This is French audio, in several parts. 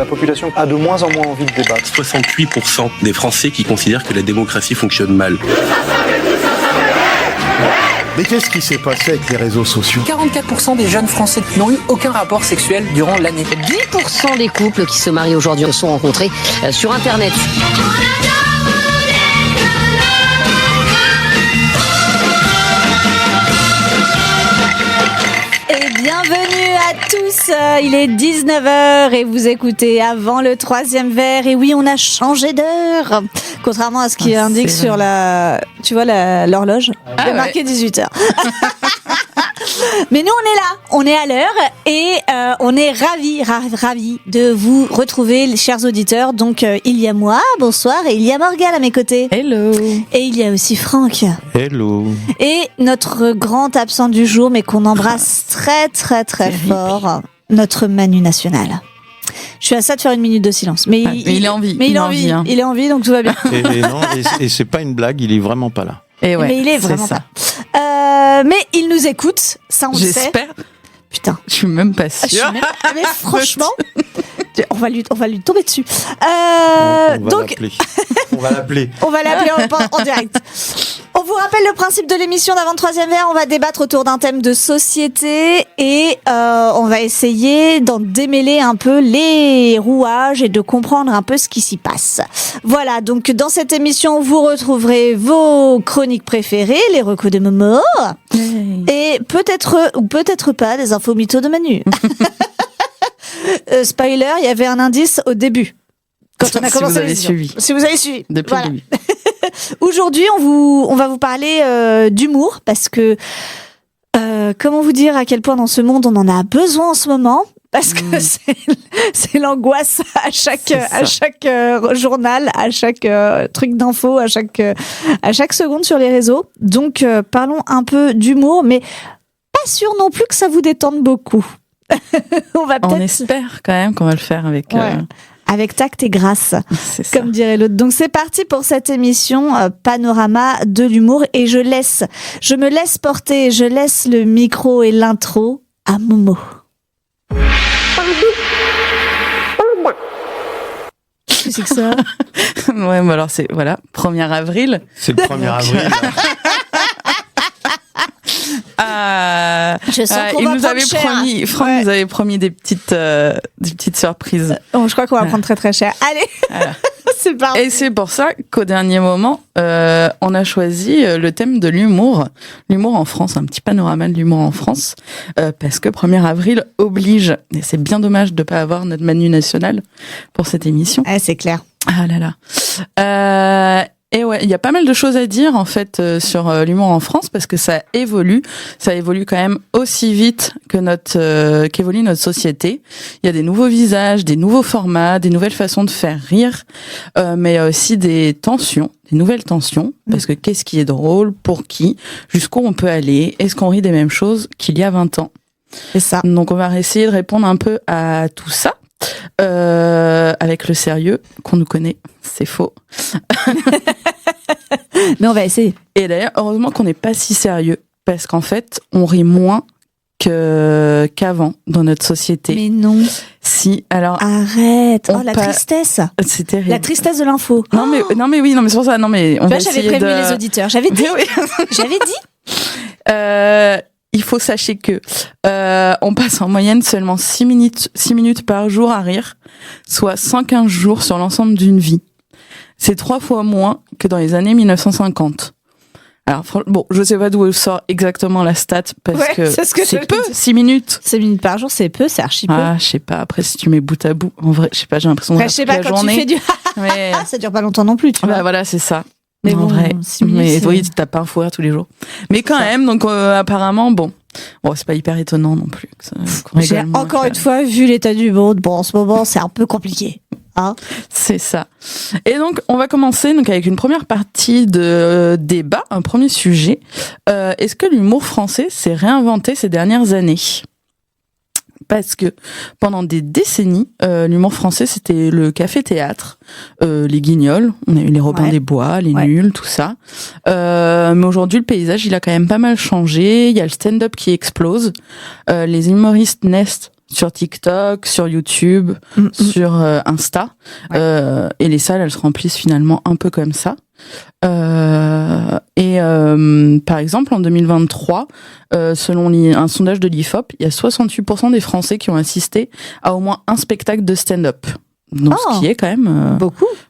La population a de moins en moins envie de débattre. 68% des Français qui considèrent que la démocratie fonctionne mal. Mais qu'est-ce qui s'est passé avec les réseaux sociaux ? 44% des jeunes Français n'ont eu aucun rapport sexuel durant l'année. 10% des couples qui se marient aujourd'hui se sont rencontrés sur Internet. Bienvenue à tous, il est 19h et vous écoutez Avant le troisième verre. Et oui, on a changé d'heure, contrairement à ce qui indique sur l'horloge. Il est marqué 18h. Mais nous, on est là, on est à l'heure et on est ravis de vous retrouver, les chers auditeurs. Donc, il y a moi, bonsoir, et il y a Morgane à mes côtés. Hello. Et il y a aussi Franck. Hello. Et notre grand absent du jour, mais qu'on embrasse très fort, notre Manu National. Je suis à ça de faire une minute de silence. Mais il est en vie. Mais il est en vie. Hein. Il est en vie, donc tout va bien. Et c'est pas une blague, il est vraiment pas là. Et ouais, mais il est vraiment ça. pas. Mais il nous écoute, ça on le sait. J'espère. Putain. Je suis même pas sûre. Mais franchement, on va lui tomber dessus. On va l'appeler en direct. On vous rappelle le principe de l'émission d'Avant le troisième verre. On va débattre autour d'un thème de société et on va essayer d'en démêler un peu les rouages et de comprendre un peu ce qui s'y passe. Voilà, donc dans cette émission, vous retrouverez vos chroniques préférées, les recos de Momo, et peut-être ou peut-être pas des infos mythos de Manu. Spoiler, il y avait un indice au début. Quand on a commencé l'émission. Si vous avez suivi. Depuis le début. Aujourd'hui, on va vous parler d'humour parce que comment vous dire à quel point dans ce monde on en a besoin en ce moment, parce que c'est l'angoisse à chaque journal, à chaque truc d'info, à chaque seconde sur les réseaux. Donc parlons un peu d'humour, mais pas sûr non plus que ça vous détende beaucoup. On espère quand même qu'on va le faire avec. Avec tact et grâce, comme dirait l'autre. Donc c'est parti pour cette émission Panorama de l'humour et je me laisse porter, je laisse le micro et l'intro à Momo. Qu'est-ce que c'est que ça ? Ouais, mais alors c'est 1er avril. C'est le 1er avril. Je sens qu'on il va nous avait cher. promis, Franck nous avait promis des petites surprises. Je crois qu'on va prendre très cher. Allez, c'est parti. Et c'est pour ça qu'au dernier moment, on a choisi le thème de l'humour. L'humour en France, un petit panorama de l'humour en France, parce que 1er avril oblige. Et c'est bien dommage de ne pas avoir notre Manu National pour cette émission. C'est clair. Ah là là. Et ouais, il y a pas mal de choses à dire en fait sur l'humour en France parce que ça évolue quand même aussi vite que qu'évolue notre société. Il y a des nouveaux visages, des nouveaux formats, des nouvelles façons de faire rire, mais il y a aussi des nouvelles tensions parce que qu'est-ce qui est drôle, pour qui, jusqu'où on peut aller, est-ce qu'on rit des mêmes choses qu'il y a 20 ans. C'est ça. Donc on va essayer de répondre un peu à tout ça. Avec le sérieux qu'on nous connaît, c'est faux. Mais on va essayer. Et d'ailleurs, heureusement qu'on n'est pas si sérieux, parce qu'en fait, on rit moins qu'avant dans notre société. Mais non. Si, alors. Arrête. La tristesse. C'est terrible. La tristesse de l'info. Non mais c'est pour ça. Non mais on va essayer j'avais prévenu les auditeurs. J'avais dit. J'avais dit. Il faut sachez que on passe en moyenne seulement 6 minutes par jour à rire, soit 115 jours sur l'ensemble d'une vie. C'est 3 fois moins que dans les années 1950. Alors bon, je sais pas d'où sort exactement la stat parce que c'est peu, 6 minutes. 6 minutes par jour, c'est peu, c'est archi peu. Ah, je sais pas, après si tu mets bout à bout, en vrai, je sais pas, j'ai l'impression je sais pas, quand journée. Tu fais du mais ça dure pas longtemps non plus, tu vois. Bah voilà, c'est ça. Mais en bon, vrai, 6 minutes, mais oui, t'as pas un fou rire tous les jours. Mais quand même, donc apparemment, bon, c'est pas hyper étonnant non plus. J'ai encore une fois vu l'état du monde. Bon, en ce moment, c'est un peu compliqué. Hein, c'est ça. Et donc, on va commencer avec une première partie de débat, un premier sujet. Est-ce que l'humour français s'est réinventé ces dernières années ? Parce que pendant des décennies, l'humour français, c'était le café-théâtre, les Guignols, on a eu les Robins des Bois, les Nuls, tout ça. Mais aujourd'hui, le paysage, il a quand même pas mal changé. Il y a le stand-up qui explose. Les humoristes naissent sur TikTok, sur YouTube, sur Insta. Et les salles, elles se remplissent finalement un peu comme ça. Par exemple, en 2023, selon un sondage de l'IFOP, il y a 68% des Français qui ont assisté à au moins un spectacle de stand-up. Donc, ce qui est quand même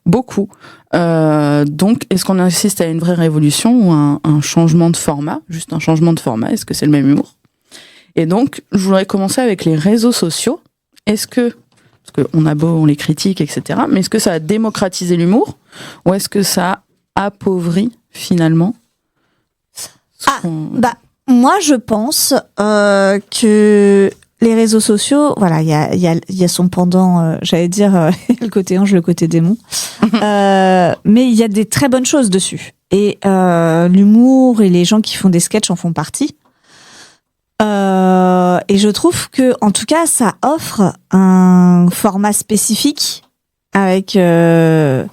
beaucoup. Donc, est-ce qu'on assiste à une vraie révolution ou un changement de format? Juste un changement de format. Est-ce que c'est le même humour? Et donc, je voudrais commencer avec les réseaux sociaux. Parce qu'on a beau, on les critique, etc. Mais est-ce que ça a démocratisé l'humour? Ou est-ce que ça a appauvri, finalement? Moi, je pense que les réseaux sociaux, voilà, il y a son pendant, j'allais dire, le côté ange, le côté démon. Mais il y a des très bonnes choses dessus. Et l'humour et les gens qui font des sketchs en font partie. Et je trouve que, en tout cas, ça offre un format spécifique avec, des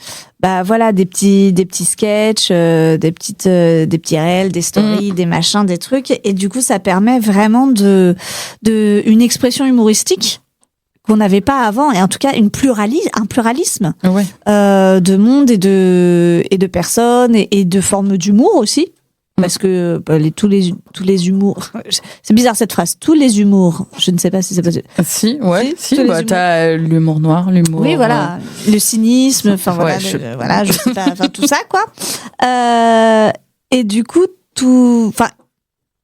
petits sketchs, des petits réels, des stories, des machins, des trucs. Et du coup, ça permet vraiment une expression humoristique qu'on n'avait pas avant, et en tout cas un pluralisme de monde et de personnes et de formes d'humour aussi. Parce que tous les humours, c'est bizarre cette phrase, tous les humours, je ne sais pas si c'est possible. Si, t'as l'humour noir, l'humour... Oui, voilà, le cynisme, enfin je sais pas, enfin tout ça, quoi. Et du coup,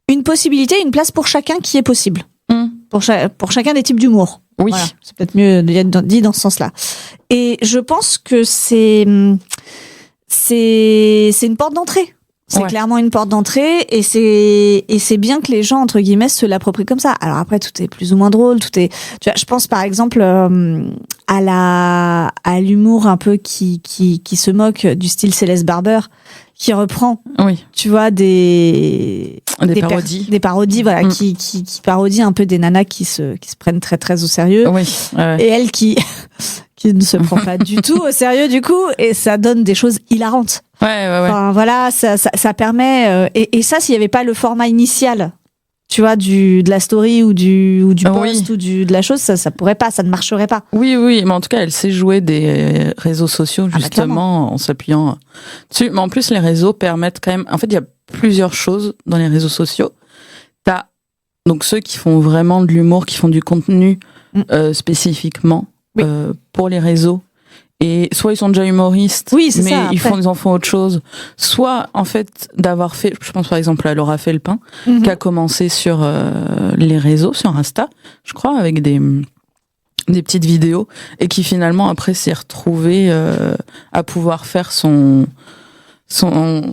une possibilité, une place pour chacun qui est possible. Pour chacun des types d'humour. Oui. Voilà, c'est peut-être mieux dit dans ce sens-là. Et je pense que c'est une porte d'entrée. C'est clairement une porte d'entrée, et c'est bien que les gens, entre guillemets, se l'approprient comme ça. Alors après, tout est plus ou moins drôle, tu vois, je pense par exemple à l'humour un peu qui se moque du style Céleste Barber, qui reprend, tu vois, des parodies, voilà, qui parodient un peu des nanas qui se prennent très très au sérieux. Et elle qui ne se prend pas du tout au sérieux, du coup, et ça donne des choses hilarantes. Enfin, voilà, ça permet, et ça, s'il y avait pas le format initial, tu vois, de la story ou du post ou de la chose, ça pourrait pas, ça ne marcherait pas. Oui, mais en tout cas, elle sait jouer des réseaux sociaux, justement, en s'appuyant dessus. Mais en plus, les réseaux permettent quand même, en fait, il y a plusieurs choses dans les réseaux sociaux. T'as, donc, ceux qui font vraiment de l'humour, qui font du contenu, spécifiquement, pour les réseaux. Et soit ils sont déjà humoristes, mais ils en font autre chose. Soit, en fait, d'avoir fait, je pense par exemple à Laura Felpin, qui a commencé sur les réseaux, sur Insta, je crois, avec des petites vidéos, et qui finalement après s'est retrouvée à pouvoir faire son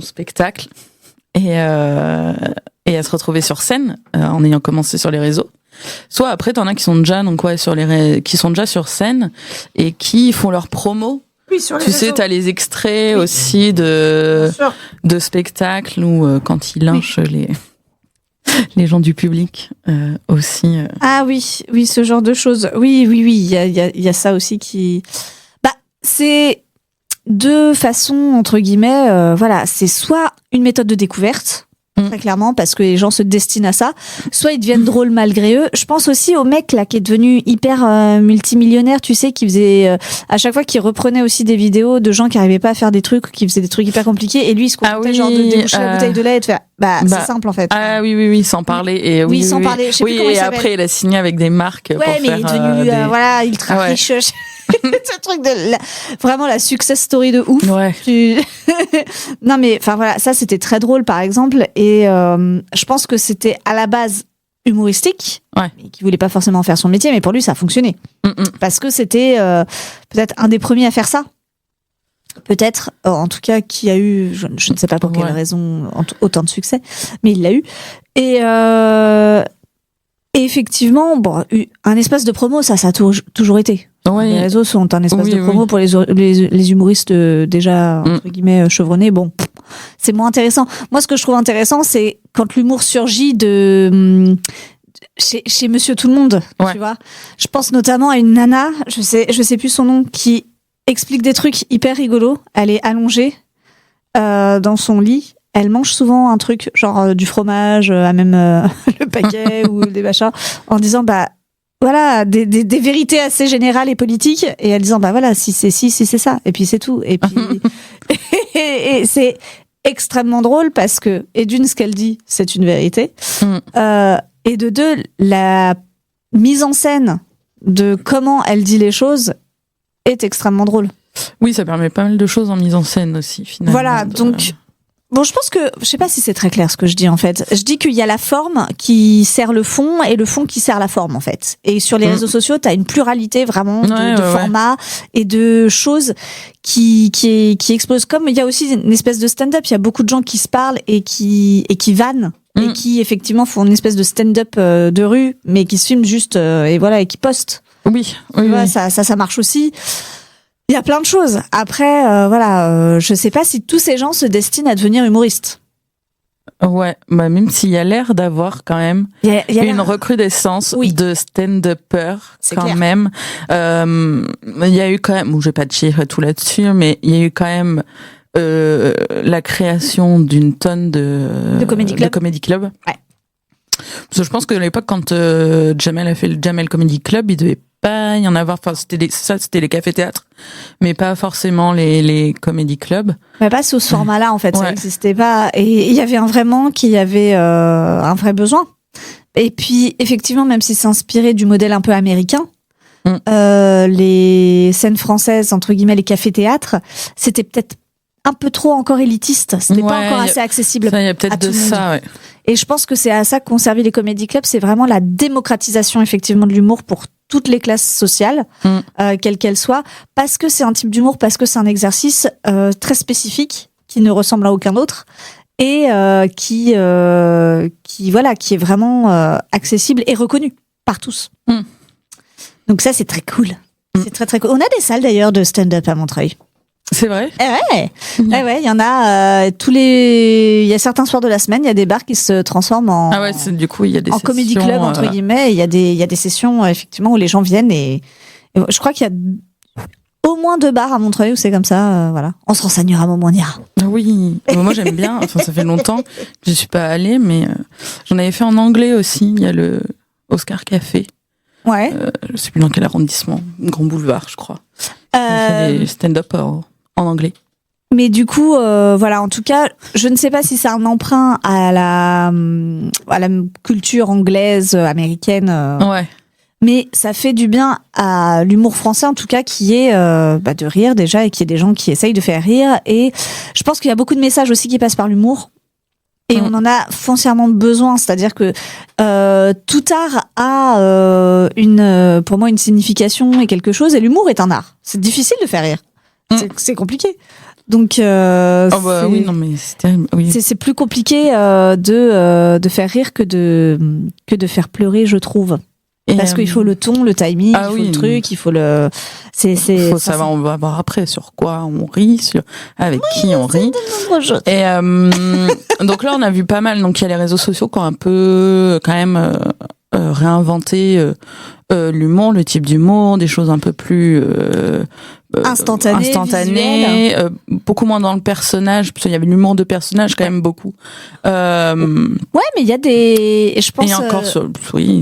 spectacle et à se retrouver sur scène en ayant commencé sur les réseaux. Soit après t'en as qui sont déjà qui sont déjà sur scène et qui font leur promo. Sur les réseaux. T'as les extraits aussi de spectacles où quand ils lynchent les gens du public aussi. Ah oui, ce genre de choses. Oui, il y a ça aussi qui. C'est deux façons entre guillemets. C'est soit une méthode de découverte. Très clairement, parce que les gens se destinent à ça. Soit ils deviennent drôles malgré eux. Je pense aussi au mec là qui est devenu hyper multimillionnaire, tu sais, qui faisait à chaque fois qu'il reprenait aussi des vidéos de gens qui arrivaient pas à faire des trucs, qui faisaient des trucs hyper compliqués, et lui il se contentait genre de déboucher la bouteille de lait et de faire c'est simple en fait. Ah oui, sans parler. Et sans parler. Je sais plus comment il s'appelle. Après il a signé avec des marques. Ouais, pour mais faire, il est devenu ultra riche. Ce truc vraiment la success story de ouf. Non mais enfin voilà, ça c'était très drôle par exemple, et je pense que c'était à la base humoristique, et qui voulait pas forcément faire son métier, mais pour lui ça a fonctionné parce que c'était peut-être un des premiers à faire ça. Peut-être, en tout cas, qui a eu, je ne sais pas pour quelle raison, autant de succès, mais il l'a eu. Et effectivement, un espace de promo, ça a toujours été. Les réseaux sont un espace de promo pour les humoristes déjà, entre guillemets, chevronnés. Bon, c'est moins intéressant. Moi, ce que je trouve intéressant, c'est quand l'humour surgit chez Monsieur Tout le Monde, tu vois. Je pense notamment à une nana, je sais plus son nom, qui explique des trucs hyper rigolos. Elle est allongée dans son lit. Elle mange souvent un truc, genre du fromage, à même le paquet ou des machins, en disant voilà, des vérités assez générales et politiques, et en disant, bah voilà, si c'est ça, et puis c'est tout. Et puis, et c'est extrêmement drôle parce que, et d'une, ce qu'elle dit, c'est une vérité. Et de deux, la mise en scène de comment elle dit les choses est extrêmement drôle. Oui, ça permet pas mal de choses en mise en scène aussi, finalement. Voilà, donc... Bon, je pense que, je sais pas si c'est très clair ce que je dis en fait. Je dis qu'il y a la forme qui sert le fond et le fond qui sert la forme en fait. Et sur les réseaux sociaux, t'as une pluralité vraiment de formats et de choses qui explosent. Comme il y a aussi une espèce de stand-up, il y a beaucoup de gens qui se parlent et qui vannent. Et qui effectivement font une espèce de stand-up de rue, mais qui se filment juste et voilà et qui postent. Oui. Ouais, ça marche aussi. Il y a plein de choses. Après, je sais pas si tous ces gens se destinent à devenir humoristes. Ouais, bah même s'il y a l'air d'avoir quand même une recrudescence de stand-uppers quand clair. même. Il y a eu quand même, je vais pas te chier tout là-dessus, mais il y a eu quand même la création d'une tonne de Comedy Club. Ouais. Parce que je pense que à l'époque, quand Jamel a fait le Jamel Comedy Club, il devait pas y en avoir. Enfin, c'était les cafés-théâtres, mais pas forcément les comedy clubs. Mais pas sous ce format-là, en fait. Ouais. Ça n'existait pas. Et il y avait qu'il y avait un vrai besoin. Et puis, effectivement, même si c'est inspiré du modèle un peu américain, les scènes françaises, entre guillemets, les cafés-théâtres, c'était peut-être un peu trop encore élitiste. C'était pas encore assez accessible. Il y a peut-être de ça, ouais. Et je pense que c'est à ça qu'ont servi les comedy clubs. C'est vraiment la démocratisation, effectivement, de l'humour pour toutes les classes sociales, quelles qu'elles soient, parce que c'est un type d'humour, parce que c'est un exercice très spécifique qui ne ressemble à aucun autre et qui est vraiment accessible et reconnu par tous. Donc ça, c'est très cool. C'est très très cool. On a des salles d'ailleurs de stand-up à Montreuil. C'est vrai? Ouais, il y en a il y a certains soirs de la semaine, il y a des bars qui se transforment en du coup, il y a des en sessions, comedy club entre guillemets, il y a des sessions effectivement où les gens viennent et je crois qu'il y a au moins 2 bars à Montreuil où c'est comme ça, voilà. On se renseignera, on ira. Oui, moi j'aime bien, enfin ça fait longtemps que je suis pas allée, mais j'en avais fait en anglais aussi, il y a le Oscar Café. Ouais. Je sais plus dans quel arrondissement, Grand Boulevard, je crois. Il fait des stand-up en anglais. Mais du coup, voilà, en tout cas, je ne sais pas si c'est un emprunt à la culture anglaise, américaine. Ouais. Mais ça fait du bien à l'humour français, en tout cas, qui est de rire déjà et qui est des gens qui essayent de faire rire. Et je pense qu'il y a beaucoup de messages aussi qui passent par l'humour. Et on en a foncièrement besoin, c'est-à-dire que tout art a pour moi une signification et quelque chose, et l'humour est un art. C'est difficile de faire rire, c'est compliqué. Donc oui, non mais c'est terrible. Oui. C'est plus compliqué de faire rire que de faire pleurer, je trouve. Parce qu'il faut le ton, le timing, il faut le truc, il faut le. Il faut savoir, on va voir après sur quoi on rit, avec qui on rit. Et donc là, on a vu pas mal. Donc il y a les réseaux sociaux qui ont un peu quand même réinventé l'humour, le type d'humour, des choses un peu plus instantané, beaucoup moins dans le personnage, parce qu'il y avait l'humour de personnage quand même beaucoup. Ouais, mais il y a des, je pense. Et encore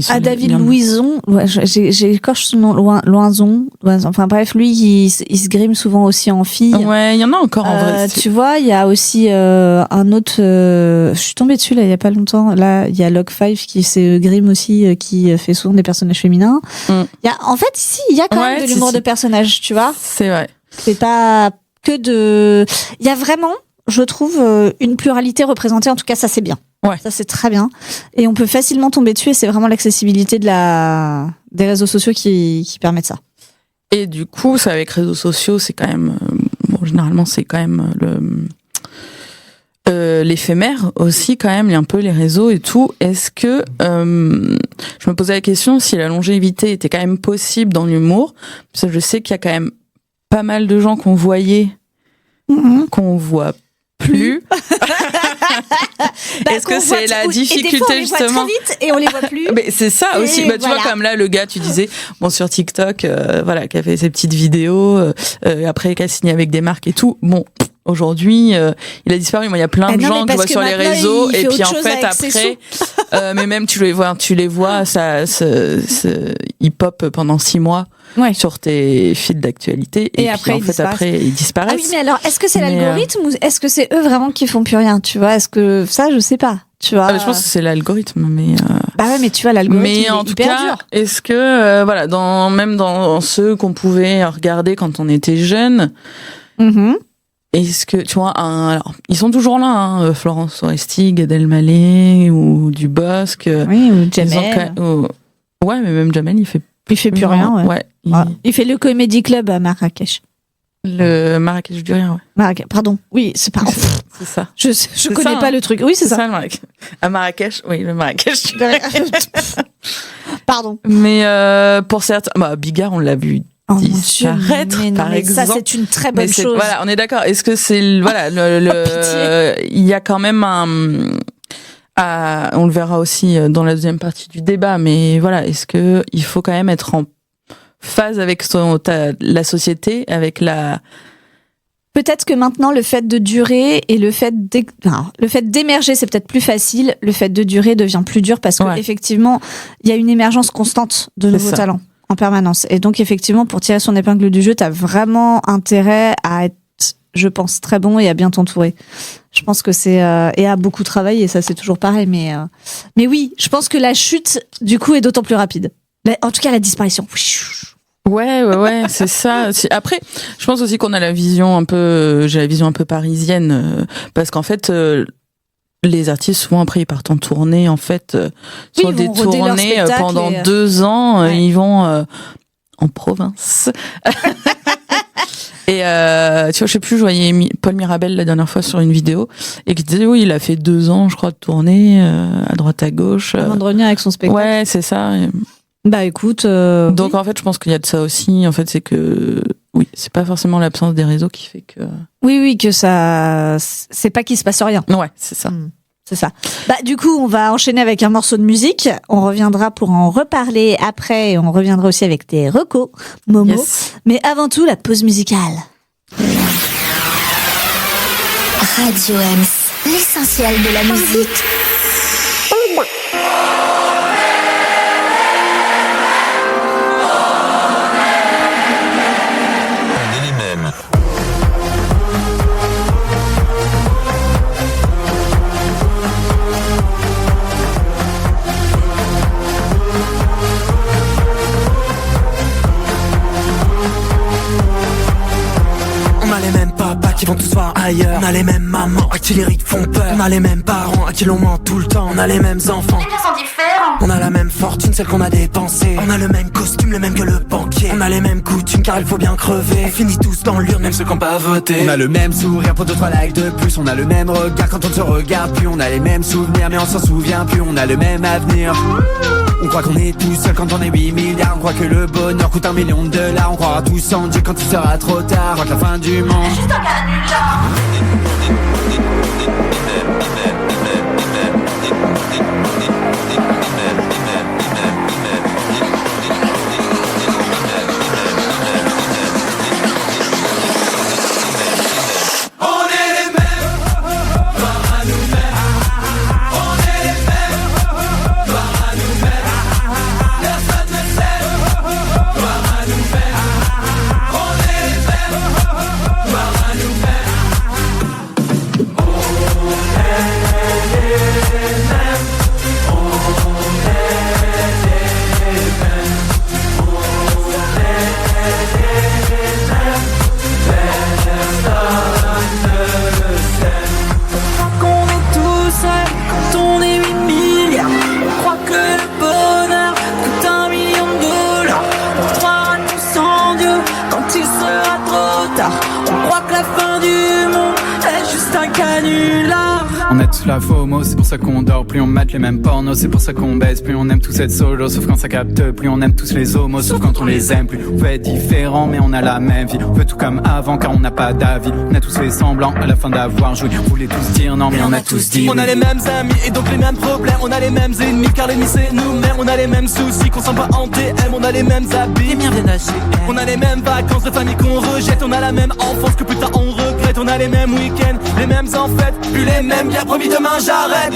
à David Louison, j'écorche son nom, Loison. Enfin bref, lui, il se grime souvent aussi en fille. Ouais, il y en a encore en vrai. Tu vois, il y a aussi un autre. Je suis tombée dessus là il y a pas longtemps. Là, il y a Log5 qui se grime aussi, qui fait souvent des personnages féminins. Il y a, en fait, ici, il y a quand même de l'humour de personnage, tu vois. C'est vrai. C'est pas que de. Il y a vraiment, je trouve, une pluralité représentée. En tout cas, ça c'est bien. Ouais. Ça c'est très bien. Et on peut facilement tomber dessus. Et c'est vraiment l'accessibilité des réseaux sociaux qui permettent ça. Et du coup, ça avec réseaux sociaux, c'est quand même. Généralement, c'est quand même l'éphémère aussi quand même, un peu les réseaux et tout. Est-ce que je me posais la question si la longévité était quand même possible dans l'humour, parce que je sais qu'il y a quand même pas mal de gens qu'on voyait, qu'on voit plus. Est-ce que c'est la difficulté, et des fois, on les justement, voit très vite et on les voit plus. Mais c'est ça aussi. Et Bah, tu vois, comme là, le gars, tu disais, sur TikTok, voilà, qui a fait ses petites vidéos, après qui a signé avec des marques et tout. Bon, Aujourd'hui, il a disparu. Moi, il y a plein de non, gens mais que je vois parce sur que les maintenant, réseaux, il et fait puis en autre chose fait avec ses après, mais même tu les vois, ça, il pop pendant 6 mois Ouais. sur tes fils d'actualité, et puis après, en ils fait disparaissent. après ils disparaissent. Ah oui, mais alors, est-ce que c'est Mais, l'algorithme ou est-ce que c'est eux vraiment qui font plus rien, tu vois? Est-ce que ça, je sais pas, tu vois? Ah, mais je pense que c'est l'algorithme, mais. Bah ouais, mais tu vois, l'algorithme, Mais il en est tout hyper cas, dur. est-ce que voilà, même dans ceux qu'on pouvait regarder quand on était jeune, Mhm. est-ce que tu vois, alors ils sont toujours là, hein, Florence Foresti, Gad Elmaleh ou Dubosc. Oui, ou ils ont Jamel. ouais, mais même Jamel, il fait Plus rien, ouais. Ouais, Il fait le Comedy Club à Marrakech. le Marrakech du rien, ouais. Marrakech, pardon. Oui, c'est pas. C'est ça. Je connais ça, pas hein. le truc. Oui, c'est ça. le Marrakech. À Marrakech, oui, le Marrakech. Pardon. Mais pour certains, Bigard, on l'a vu Oh mon Dieu, disparaître, mais non, par mais exemple. ça, c'est une très Mais bonne chose. voilà, on est d'accord. Est-ce que c'est voilà Pitié. il y a quand même on le verra aussi dans la deuxième partie du débat, mais voilà, est-ce que il faut quand même être en phase avec la société, avec la. Peut-être que maintenant, le fait de durer et le fait d'émerger, c'est peut-être plus facile. Le fait de durer devient plus dur parce que Ouais. effectivement, il y a une émergence constante de nouveaux ça. talents en permanence. Et donc, effectivement, pour tirer son épingle du jeu, t'as vraiment intérêt à être, je pense, très bon et à bien t'entourer. Je pense que c'est et à beaucoup travailler. Ça, c'est toujours pareil. Mais oui, je pense que la chute, du coup, est d'autant plus rapide. En tout cas, la disparition. Ouais, c'est ça. Après, je pense aussi qu'on a la vision un peu, j'ai la vision un peu parisienne, parce qu'en fait, les artistes souvent après ils partent en tournée, en fait, sur ils des vont roder leur tournées spectacle pendant et, 2 ans, ouais. ils vont en province. Et tu vois, je sais plus, je voyais Paul Mirabel la dernière fois sur une vidéo et qui disait oui, il a fait 2 ans, je crois, de tournée à droite à gauche. Avant de revenir avec son spectacle. Ouais, c'est ça. Bah écoute. Donc en fait, je pense qu'il y a de ça aussi. En fait, c'est que oui, c'est pas forcément l'absence des réseaux qui fait que. Oui, que ça. C'est pas qu'il se passe rien. Ouais, c'est ça. C'est ça. Bah du coup, on va enchaîner avec un morceau de musique. On reviendra pour en reparler après. Et on reviendra aussi avec tes recos, Momo. Yes. Mais avant tout, la pause musicale. Radio M, l'essentiel de la musique. On a les mêmes papas qui vont tous voir ailleurs. On a les mêmes mamans à qui les rides font peur. On a les mêmes parents à qui l'on ment tout le temps. On a les mêmes enfants. Les gens sont différents. On a la même fortune, celle qu'on a dépensée. On a le même costume, le même que le banquier. On a les mêmes coutumes car il faut bien crever. On finit tous dans l'urne, même ceux qui n'ont pas voté. On a le même sourire pour 2-3 likes de plus. On a le même regard quand on ne se regarde plus. On a les mêmes souvenirs mais on s'en souvient plus. On a le même avenir. On croit qu'on est tout seul quand on est 8 milliards. On croit que le bonheur coûte 1 million de $. On croira tous en Dieu quand il sera trop tard. On croit que la fin du monde Juste un canular. qu'on est tout seul quand on est 8 milliards. On croit que le bonheur coûte 1 million de $. On croira tous en Dieu quand il sera trop tard. On croit que la fin du monde est juste un canular. On a tous la FOMO, c'est pour ça qu'on dort. Plus on mate les mêmes pornos, c'est pour ça qu'on baisse. Plus on aime tous être solo, sauf quand ça capte. Plus on aime tous les homos, sauf quand on les aime. Plus on peut être différent, mais on a la même vie. On veut tout comme avant, car on n'a pas d'avis. On a tous fait semblant à la fin d'avoir joué. On voulait tous dire non, mais on a tous dit On a les mêmes amis et donc les mêmes problèmes. On a les mêmes ennemis car l'ennemi c'est nous-mêmes. On a les mêmes soucis qu'on s'en va en DM. On a les mêmes habits, on a les mêmes vacances de famille qu'on rejette. On a la même enfance que putain on regrette. fêtes, on a les mêmes week-ends, les mêmes en fait, plus les mêmes, bien promis demain j'arrête.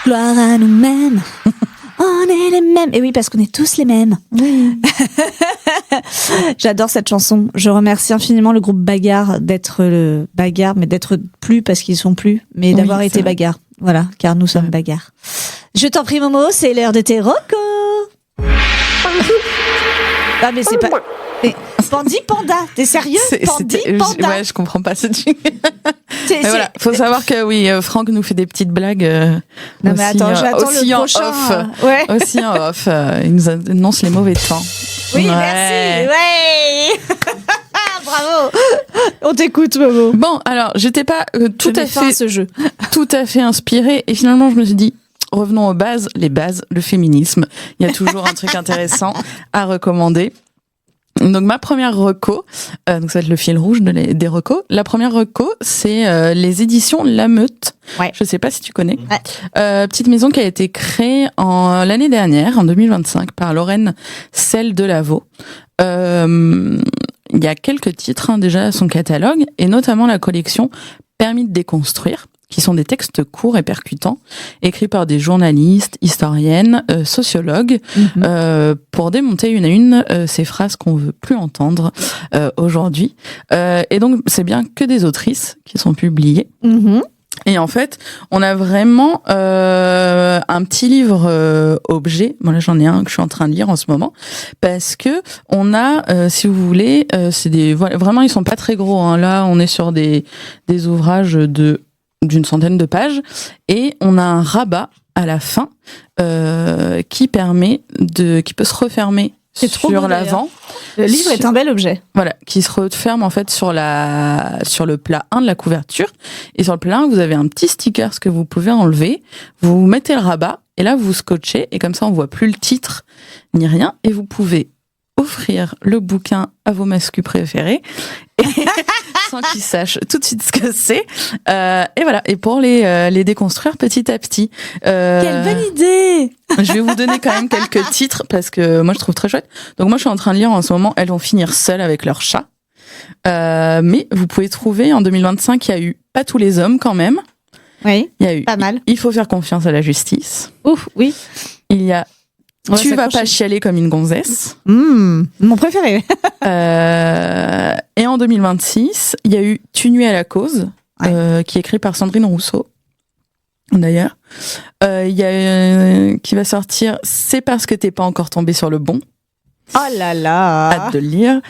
Gloire à nous-mêmes. On est les mêmes. Et oui, parce qu'on est tous les mêmes. Oui. J'adore cette chanson. Je remercie infiniment le groupe Bagarre d'être le Bagarre, mais d'être plus parce qu'ils sont plus, mais d'avoir été vrai. Bagarre. Voilà, car nous sommes Bagarre. Je t'en prie, Momo, c'est l'heure de tes recos. Ah, mais c'est pas... Mais Pandi Panda, t'es sérieux? Pandi Panda. Ouais, je comprends pas ce truc. Voilà, faut savoir que oui, Franck nous fait des petites blagues. Non mais attends, j'attends le prochain. Ouais. Aussi en off, il nous annonce les mauvais temps. Oui, ouais. Merci. Ouais. Bravo. On t'écoute, Momo. Bon, alors j'étais pas tout à fait inspirée et finalement je me suis dit. Revenons aux bases, les bases, le féminisme. Il y a toujours un truc intéressant à recommander. Donc ma première reco, donc ça va être le fil rouge des recos. La première reco, c'est les éditions La Meute. Ouais. Je sais pas si tu connais. Ouais. Petite maison qui a été créée l'année dernière, en 2025, par Lorraine Selle-Delaveau. Il y a quelques titres déjà à son catalogue, et notamment la collection Permis de déconstruire, qui sont des textes courts et percutants, écrits par des journalistes, historiennes, sociologues, pour démonter une à une ces phrases qu'on veut plus entendre aujourd'hui. Et donc, c'est bien que des autrices qui sont publiées. Et en fait, on a vraiment un petit livre objet. Bon là, j'en ai un que je suis en train de lire en ce moment parce que on a, si vous voulez, c'est des vraiment ils sont pas très gros. Hein. Là, on est sur des ouvrages d'une centaine de pages et on a un rabat à la fin qui peut se refermer sur l'avant. Le livre est un bel objet. Voilà, qui se referme en fait sur le plat 1 de la couverture. Et sur le plat 1, vous avez un petit sticker que vous pouvez enlever. Vous mettez le rabat et là vous scotchez et comme ça on voit plus le titre ni rien et vous pouvez offrir le bouquin à vos mascus préférés sans qu'ils sachent tout de suite ce que c'est. Et voilà. Et pour les déconstruire petit à petit. Quelle bonne idée! Je vais vous donner quand même quelques titres parce que moi je trouve très chouette. Donc moi je suis en train de lire en ce moment Elles vont finir seules avec leur chat. Mais vous pouvez trouver en 2025 il y a eu Pas tous les hommes quand même. Oui. Il y a eu pas mal. Il faut faire confiance à la justice. Ouf, oui. Il y a Tu vas pas chialer comme une gonzesse. Mon préféré. Et en 2026, il y a eu Tu nuis à la cause, qui est écrit par Sandrine Rousseau. D'ailleurs, il y a qui va sortir C'est parce que t'es pas encore tombé sur le bon. Oh là là. Hâte de le lire.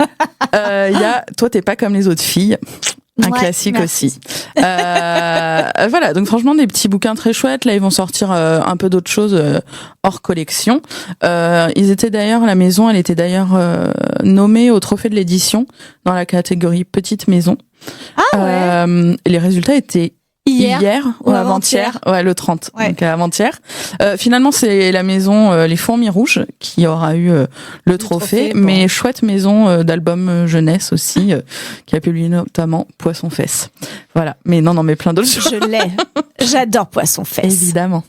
Il y a Toi t'es pas comme les autres filles. Un classique merci. Aussi. Voilà, donc franchement des petits bouquins très chouettes. Là, ils vont sortir un peu d'autres choses hors collection. Ils étaient d'ailleurs, la maison, elle était d'ailleurs nommée au trophée de l'édition dans la catégorie petite maison. Ah ouais. Les résultats étaient hier ou avant-hier, le 30, donc avant-hier. Finalement, c'est la maison Les Fourmis Rouges qui aura eu le trophée, mais chouette maison d'album jeunesse aussi, qui a publié notamment Poisson Fesse. Voilà, mais mais plein d'autres choses. Je l'ai. J'adore Poisson Fesse. Évidemment.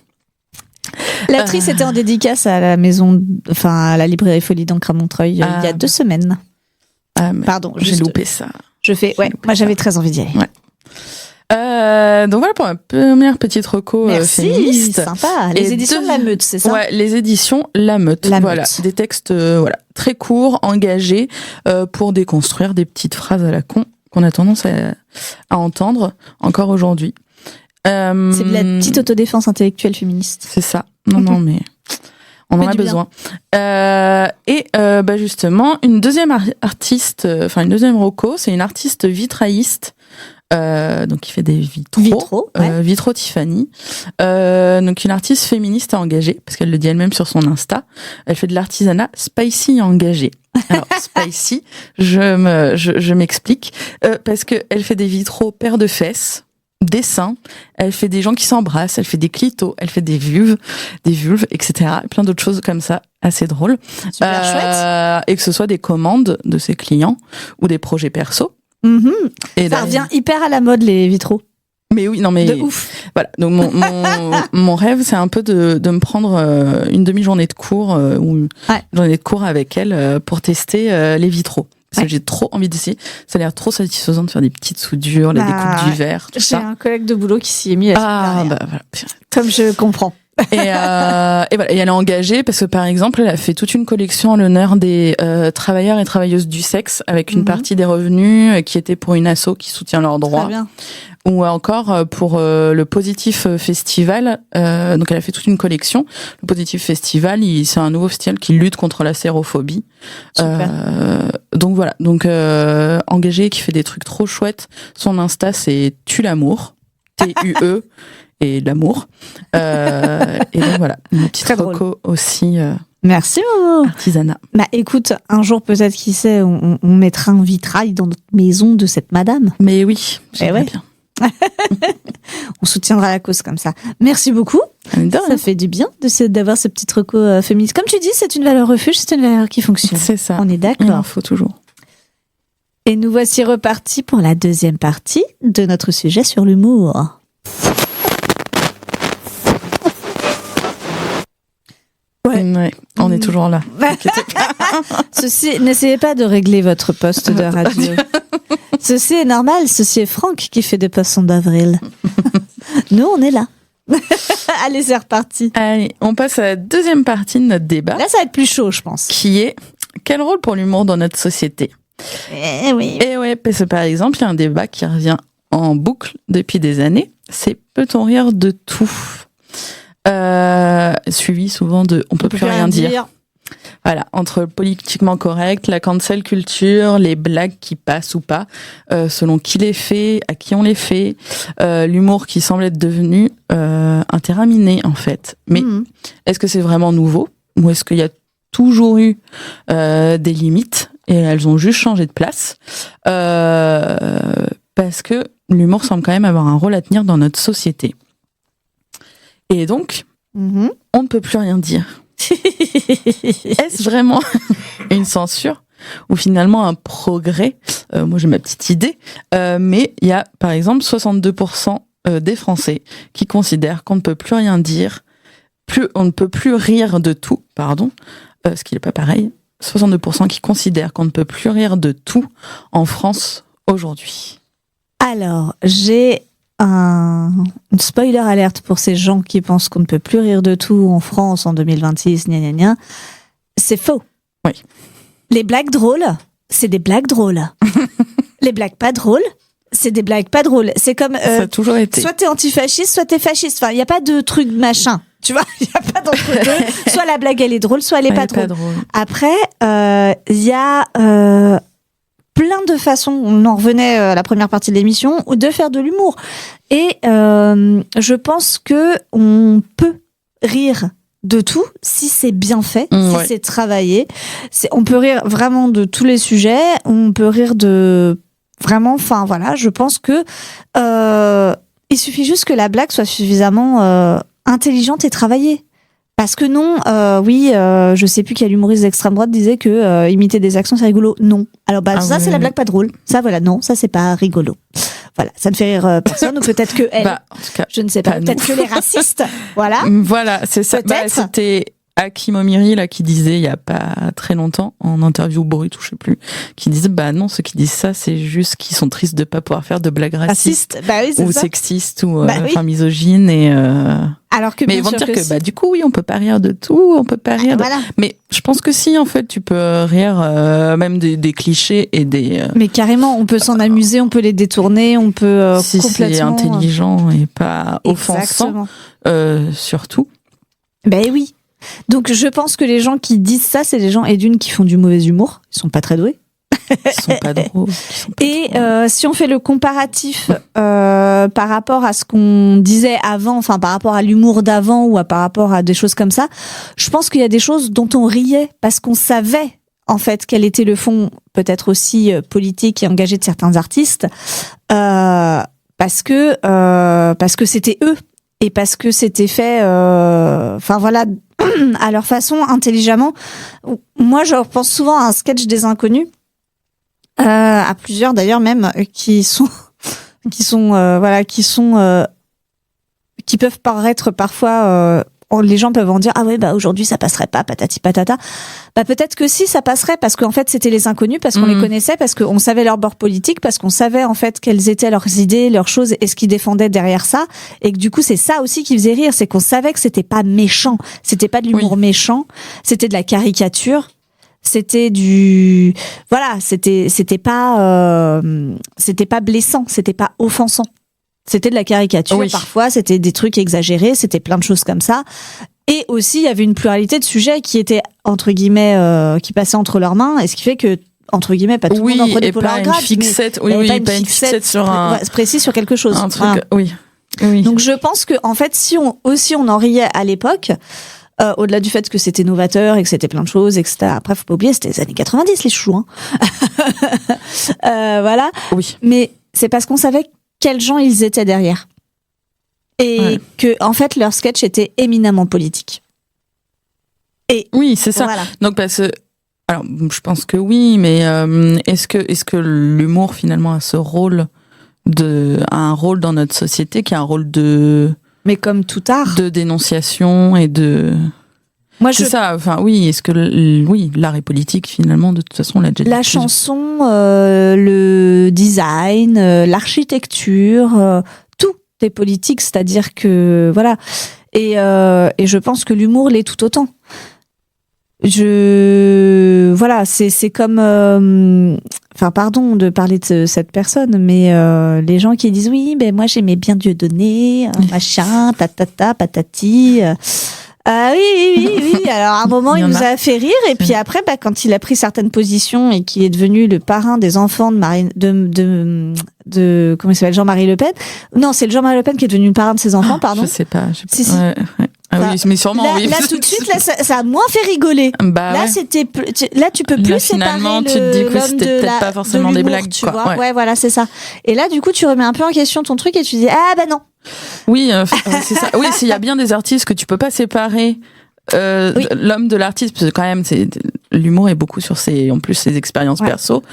L'actrice était en dédicace à la maison, à la librairie Folie d'Ancre à Montreuil il y a 2 semaines. Pardon, j'ai loupé ça. Moi j'avais très envie d'y aller. Ouais. Donc voilà pour ma première petite reco Merci, féministe. sympa. Les Et éditions de La Meute, c'est ça? Ouais, les éditions La Meute. La voilà, Meute. des textes très courts, engagés, pour déconstruire des petites phrases à la con qu'on a tendance à entendre encore aujourd'hui. C'est de la petite autodéfense intellectuelle féministe. C'est ça. Non, mais on en a besoin. Justement, une deuxième artiste, une deuxième reco, c'est une artiste vitrailliste, donc qui fait des vitraux, Vitraux Tiffany. Donc une artiste féministe engagée, parce qu'elle le dit elle-même sur son Insta. Elle fait de l'artisanat spicy engagé. Alors spicy, je m'explique, parce que elle fait des vitraux paires de fesses, des seins, elle fait des gens qui s'embrassent, elle fait des clitos, elle fait des vulves, etc. Plein d'autres choses comme ça, assez drôles. Super chouette. Et que ce soit des commandes de ses clients ou des projets perso. Et ça revient hyper à la mode, les vitraux. Mais oui, non mais de ouf. Voilà. Donc mon rêve, c'est un peu de me prendre une demi-journée de cours ou une journée de cours avec elle pour tester les vitraux. Parce que j'ai trop envie d'essayer. Ça a l'air trop satisfaisant de faire des petites soudures, la découpe du verre, tout ça. J'ai un collègue de boulot qui s'y est mis. Voilà. Comme je comprends. Et voilà. Et elle est engagée parce que par exemple, elle a fait toute une collection en l'honneur des travailleurs et travailleuses du sexe, avec une partie des revenus qui était pour une asso qui soutient leurs droits. Très bien. Ou encore pour le Positif Festival. Donc elle a fait toute une collection. Le Positif Festival, c'est un nouveau festival qui lutte contre la sérophobie. Donc voilà. Donc engagée, qui fait des trucs trop chouettes. Son Insta, c'est Tue l'amour. T-U-E et l'amour. Et donc voilà, une petite reco aussi. Merci Momo. Artisanat. Bah écoute, un jour peut-être, qui sait, on mettra un vitrail dans notre maison de cette madame. Mais oui, j'aimerais bien. On soutiendra la cause comme ça. Merci beaucoup. Ça fait du bien d'avoir ce petit reco féministe. Comme tu dis, c'est une valeur refuge, c'est une valeur qui fonctionne. C'est ça. On est d'accord. Il en faut toujours. Et nous voici repartis pour la deuxième partie de notre sujet sur l'humour. Ouais, on est toujours là. Ceci, n'essayez pas de régler votre poste de radio. Ceci est normal, ceci est Franck qui fait des poissons d'avril. Nous, on est là. Allez, c'est reparti. Allez, on passe à la deuxième partie de notre débat. Là, ça va être plus chaud, je pense. Qui est, quel rôle pour l'humour dans notre société? Oui. Et ouais, parce que par exemple, il y a un débat qui revient en boucle depuis des années. C'est, peut-on rire de tout? Suivi souvent de on peut plus rien dire. Voilà, entre le politiquement correct, la cancel culture, les blagues qui passent ou pas, selon qui les fait, à qui on les fait, l'humour qui semble être devenu un terrain miné en fait. Mais est-ce que c'est vraiment nouveau, ou est-ce qu'il y a toujours eu des limites et elles ont juste changé de place, parce que l'humour semble quand même avoir un rôle à tenir dans notre société. Et donc, on ne peut plus rien dire. Est-ce vraiment une censure ou finalement un progrès? Moi, j'ai ma petite idée. Mais il y a, par exemple, 62% des Français qui considèrent qu'on ne peut plus rien dire, on ne peut plus rire de tout, ce qui n'est pas pareil. 62% qui considèrent qu'on ne peut plus rire de tout en France aujourd'hui. Alors, j'ai une spoiler alerte pour ces gens qui pensent qu'on ne peut plus rire de tout en France en 2026, gna gna gna. C'est faux. Oui. Les blagues drôles, c'est des blagues drôles. Les blagues pas drôles, c'est des blagues pas drôles. C'est comme ça a toujours été. Soit t'es antifasciste, soit t'es fasciste. Enfin, il y a pas de truc machin. Tu vois, il y a pas d'entre-deux. Soit la blague elle est drôle, soit elle est pas drôle. Après, il y a plein de façons, on en revenait à la première partie de l'émission, de faire de l'humour. Et je pense que on peut rire de tout si c'est bien fait, si c'est travaillé. On peut rire vraiment de tous les sujets, on peut rire de vraiment, enfin voilà, je pense que il suffit juste que la blague soit suffisamment intelligente et travaillée. Parce que non, je sais plus quel humoriste d'extrême droite disait que imiter des accents c'est rigolo. Non. Alors ça c'est la blague pas drôle. Ça voilà, non, ça c'est pas rigolo. Voilà, ça ne fait rire personne, ou peut-être que elle, en tout cas, je ne sais pas, peut-être que les racistes, voilà. Voilà, c'est ça. Peut-être. C'était Hakim Omiri là qui disait il y a pas très longtemps en interview Brut ou je sais plus, qui disait non, ceux qui disent ça c'est juste qu'ils sont tristes de pas pouvoir faire de blagues racistes ou sexistes ou misogynes et alors que mais ils vont dire que du coup oui on peut pas rire de tout, on peut pas rire voilà. Mais je pense que si en fait tu peux rire même des clichés et des mais carrément on peut s'en amuser, on peut les détourner, on peut si complètement c'est intelligent et pas offensant surtout. Ben oui. Donc je pense que les gens qui disent ça, c'est des gens et d'une qui font du mauvais humour, ils sont pas très doués. Ils sont pas drôles. Et si on fait le comparatif par rapport à ce qu'on disait avant, enfin par rapport à l'humour d'avant ou par rapport à des choses comme ça, je pense qu'il y a des choses dont on riait parce qu'on savait en fait quel était le fond peut-être aussi politique et engagé de certains artistes parce que c'était eux. Et parce que c'était fait, à leur façon, intelligemment. Moi, je repense souvent à un sketch des Inconnus, à plusieurs d'ailleurs même, qui peuvent paraître parfois. Les gens peuvent en dire aujourd'hui ça passerait pas, patati patata. Peut-être que si, ça passerait parce qu'en fait c'était les Inconnus, parce qu'on les connaissait, parce qu'on savait leur bord politique, parce qu'on savait en fait quelles étaient leurs idées, leurs choses et ce qu'ils défendaient derrière ça, et que du coup c'est ça aussi qui faisait rire, c'est qu'on savait que c'était pas méchant, c'était pas de l'humour méchant, c'était de la caricature. C'était c'était pas blessant, c'était pas offensant. C'était de la caricature, parfois, c'était des trucs exagérés, c'était plein de choses comme ça. Et aussi, il y avait une pluralité de sujets qui étaient, entre guillemets, qui passaient entre leurs mains, et ce qui fait que, entre guillemets, pas tout le monde en prenait pour leur grade. Pas une fixette sur un... précis sur quelque chose. Un truc, oui. Donc je pense que, en fait, si on en riait à l'époque, au-delà du fait que c'était novateur et que c'était plein de choses, etc. Après, faut pas oublier, c'était les années 90, les chouchous, voilà. Oui. Mais c'est parce qu'on savait quels gens ils étaient derrière. Et que, en fait, leur sketch était éminemment politique. Et oui, c'est ça. Voilà. Donc, alors, je pense que oui, mais est-ce que l'humour, finalement, a un rôle dans notre société qui a un rôle mais comme tout art. De dénonciation et de... C'est ça, est-ce que l'art est politique finalement, de toute façon, on l'a déjà dit. La chanson, le design, l'architecture, tout est politique, c'est-à-dire que voilà. Et je pense que l'humour l'est tout autant. C'est comme pardon de parler de cette personne, mais les gens qui disent moi j'aimais bien Dieudonné, machin, patati. Oui. Alors, à un moment, il nous a fait rire. Et puis après, quand il a pris certaines positions et qu'il est devenu le parrain des enfants de comment il s'appelle, Jean-Marie Le Pen. Non, c'est le Jean-Marie Le Pen qui est devenu le parrain de ses enfants, pardon. Je sais pas. Si. Ouais. Oui, mais sûrement, là, tout de suite, ça a moins fait rigoler. Là, tu peux plus séparer tu te dis que c'était peut-être pas forcément des blagues, tu vois. Ouais, voilà, c'est ça. Et là, du coup, tu remets un peu en question ton truc et tu dis, non. Oui, c'est ça. Oui, il y a bien des artistes que tu peux pas séparer l'homme de l'artiste, parce que quand même, l'humour est beaucoup sur ses expériences perso.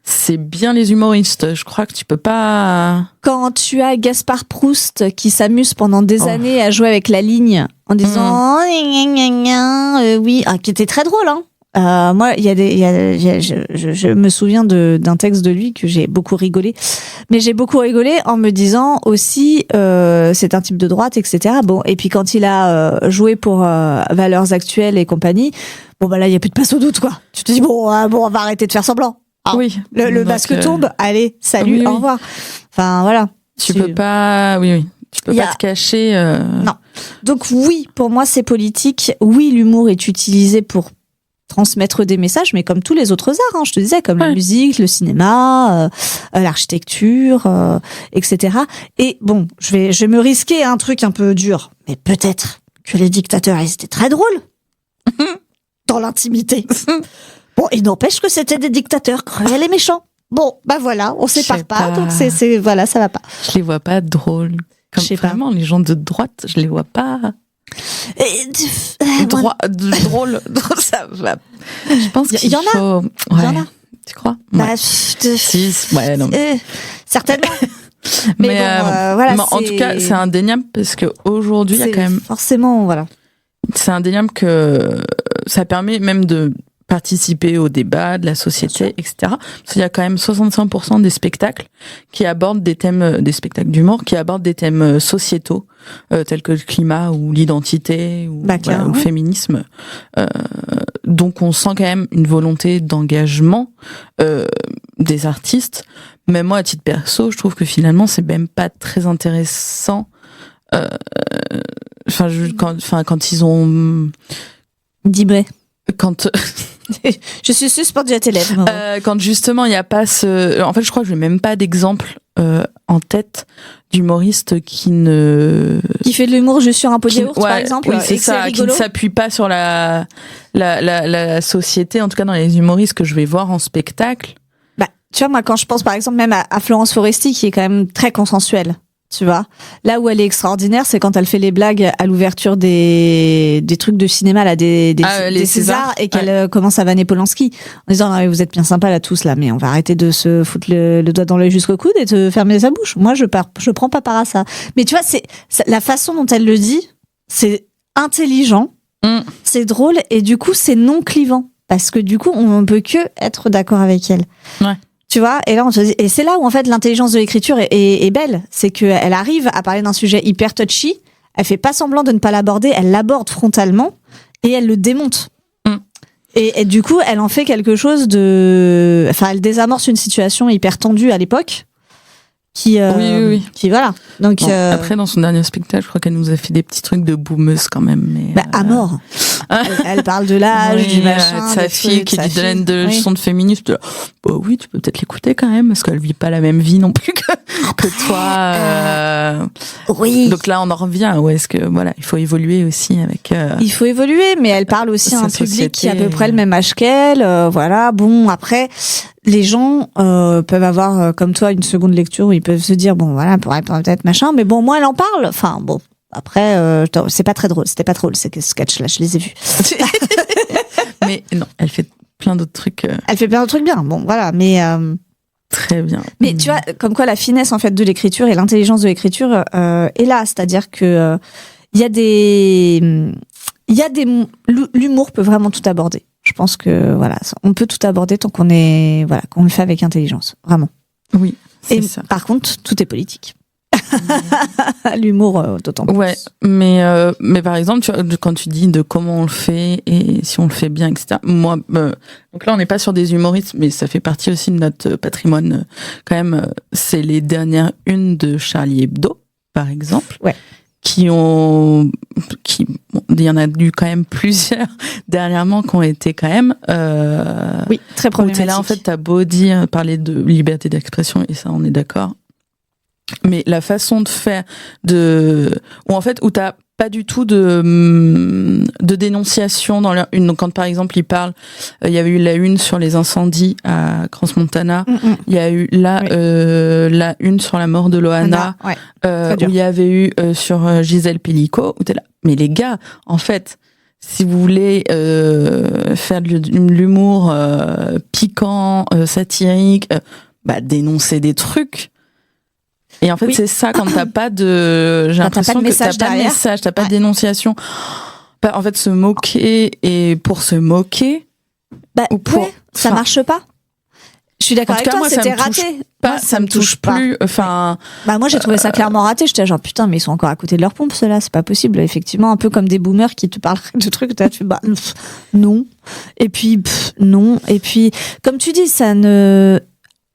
C'est bien les humoristes. Je crois que tu peux pas... Quand tu as Gaspard Proust qui s'amuse pendant des années à jouer avec la ligne en disant qui était très drôle, hein. Moi, je me souviens d'un texte de lui que j'ai beaucoup rigolé, mais j'ai beaucoup rigolé en me disant aussi c'est un type de droite, etc. Bon, et puis quand il a joué pour Valeurs Actuelles et compagnie, là il y a plus de place au doute, quoi. Tu te dis on va arrêter de faire semblant. Oui. Le masque tombe. Allez, salut, au revoir. Enfin voilà. Tu peux pas. Oui. Tu peux pas te cacher. Non. Donc oui, pour moi c'est politique. Oui, l'humour est utilisé pour transmettre des messages, mais comme tous les autres arts, hein, je te disais, comme la musique, le cinéma, l'architecture, etc. Et bon, je vais me risquer un truc un peu dur, mais peut-être que les dictateurs, ils étaient très drôles dans l'intimité. Bon, il n'empêche que c'était des dictateurs cruels et méchants. Bon, voilà, on sépare pas, donc voilà, ça va pas. Je les vois pas drôles. Comme vraiment, les gens de droite, je les vois pas. Drôle, ça va. Je pense qu'il y en a. Il y en a. Tu crois? Non. Certainement. mais en tout cas, c'est indéniable parce que aujourd'hui, il y a quand même forcément, voilà. c'est indéniable que ça permet même de participer au débat de la société, etc. Parce qu'il y a quand même 65% des spectacles qui abordent des thèmes, des spectacles d'humour qui abordent des thèmes sociétaux, tels que le climat ou l'identité ou, ou le féminisme. Donc on sent quand même une volonté d'engagement des artistes. Mais moi, à titre perso, je trouve que finalement, c'est même pas très intéressant. Quand ils ont... Dibré. Quand... Je suis suspendu à tes lèvres. Quand justement, il n'y a pas ce... En fait, je crois que je n'ai même pas d'exemple en tête d'humoriste qui fait de l'humour juste sur un pot de yaourt, par exemple. Oui, c'est ça, qui ne s'appuie pas sur la société, en tout cas dans les humoristes que je vais voir en spectacle. Bah, tu vois, moi, quand je pense par exemple même à Florence Foresti, qui est quand même très consensuelle, tu vois. Là où elle est extraordinaire, c'est quand elle fait les blagues à l'ouverture des trucs de cinéma, là, des Césars, et qu'elle commence à vanner Polanski. En disant, non, vous êtes bien sympas là tous, là, mais on va arrêter de se foutre le doigt dans l'œil jusqu'au coude et de fermer sa bouche. Moi, je prends pas part à ça. Mais tu vois, c'est la façon dont elle le dit, c'est intelligent, c'est drôle, et du coup, c'est non clivant. Parce que du coup, on peut que être d'accord avec elle. Ouais. Tu vois, et là on se dit, et c'est là où en fait l'intelligence de l'écriture est belle, c'est qu'elle arrive à parler d'un sujet hyper touchy, elle fait pas semblant de ne pas l'aborder, elle l'aborde frontalement et elle le démonte. Et du coup, elle en fait quelque chose de, enfin, elle désamorce une situation hyper tendue à l'époque. Qui voilà. Donc bon, après dans son dernier spectacle, je crois qu'elle nous a fait des petits trucs de boumeuse quand même, mais à mort. Elle parle de l'âge, du machin, de sa fille qui dit de leçons de féministe. Bah oui, tu peux peut-être l'écouter quand même parce qu'elle vit pas la même vie non plus que toi. Oui. Donc là, on en revient. Où est-ce que voilà, il faut évoluer aussi avec. Il faut évoluer, mais elle parle aussi à un public qui a à peu près le même âge qu'elle. Voilà. Bon, après. Les gens peuvent avoir, comme toi, une seconde lecture où ils peuvent se dire, bon, voilà, pourrait peut-être machin, mais bon, moi, elle en parle. Enfin, bon, après, c'est pas très drôle. C'était pas drôle, ces sketchs-là, je les ai vus. Mais non, elle fait plein d'autres trucs. Elle fait plein d'autres trucs bien, bon, voilà, mais... Très bien. Mais tu vois, comme quoi la finesse, en fait, de l'écriture et l'intelligence de l'écriture est là. C'est-à-dire que l'humour peut vraiment tout aborder. Je pense que voilà, on peut tout aborder tant qu'on le fait avec intelligence, vraiment. Oui. Et ça. Par contre, tout est politique. L'humour d'autant plus. Ouais, mais par exemple, tu vois, quand tu dis de comment on le fait et si on le fait bien, etc. Moi, donc là, on n'est pas sur des humoristes, mais ça fait partie aussi de notre patrimoine. Quand même, c'est les dernières unes de Charlie Hebdo, par exemple. Ouais. Il y en a eu quand même plusieurs dernièrement qui ont été quand même oui, très problématiques. Là en fait t'as beau parler de liberté d'expression et ça on est d'accord, mais la façon de faire où t'as pas du tout de dénonciation dans leur une. Donc quand par exemple ils parlent, il y avait eu la une sur les incendies à Crans-Montana, il y a eu la une sur la mort de Loana, où il y avait eu sur Gisèle Pellico, où t'es là. Mais les gars, en fait, si vous voulez faire de l'humour piquant, satirique, dénoncer des trucs. Et en fait, c'est ça, quand t'as pas de... J'ai l'impression que t'as pas de message, t'as pas de dénonciation. En fait, se moquer et pour se moquer... ça marche pas. Je suis d'accord avec toi, c'était raté. Ça me touche plus. Enfin, moi j'ai trouvé ça clairement raté. J'étais genre putain, mais ils sont encore à côté de leur pompe, ceux-là, c'est pas possible. Effectivement, un peu comme des boomers qui te parlent de trucs, tu fais non. Et puis non. Et puis comme tu dis,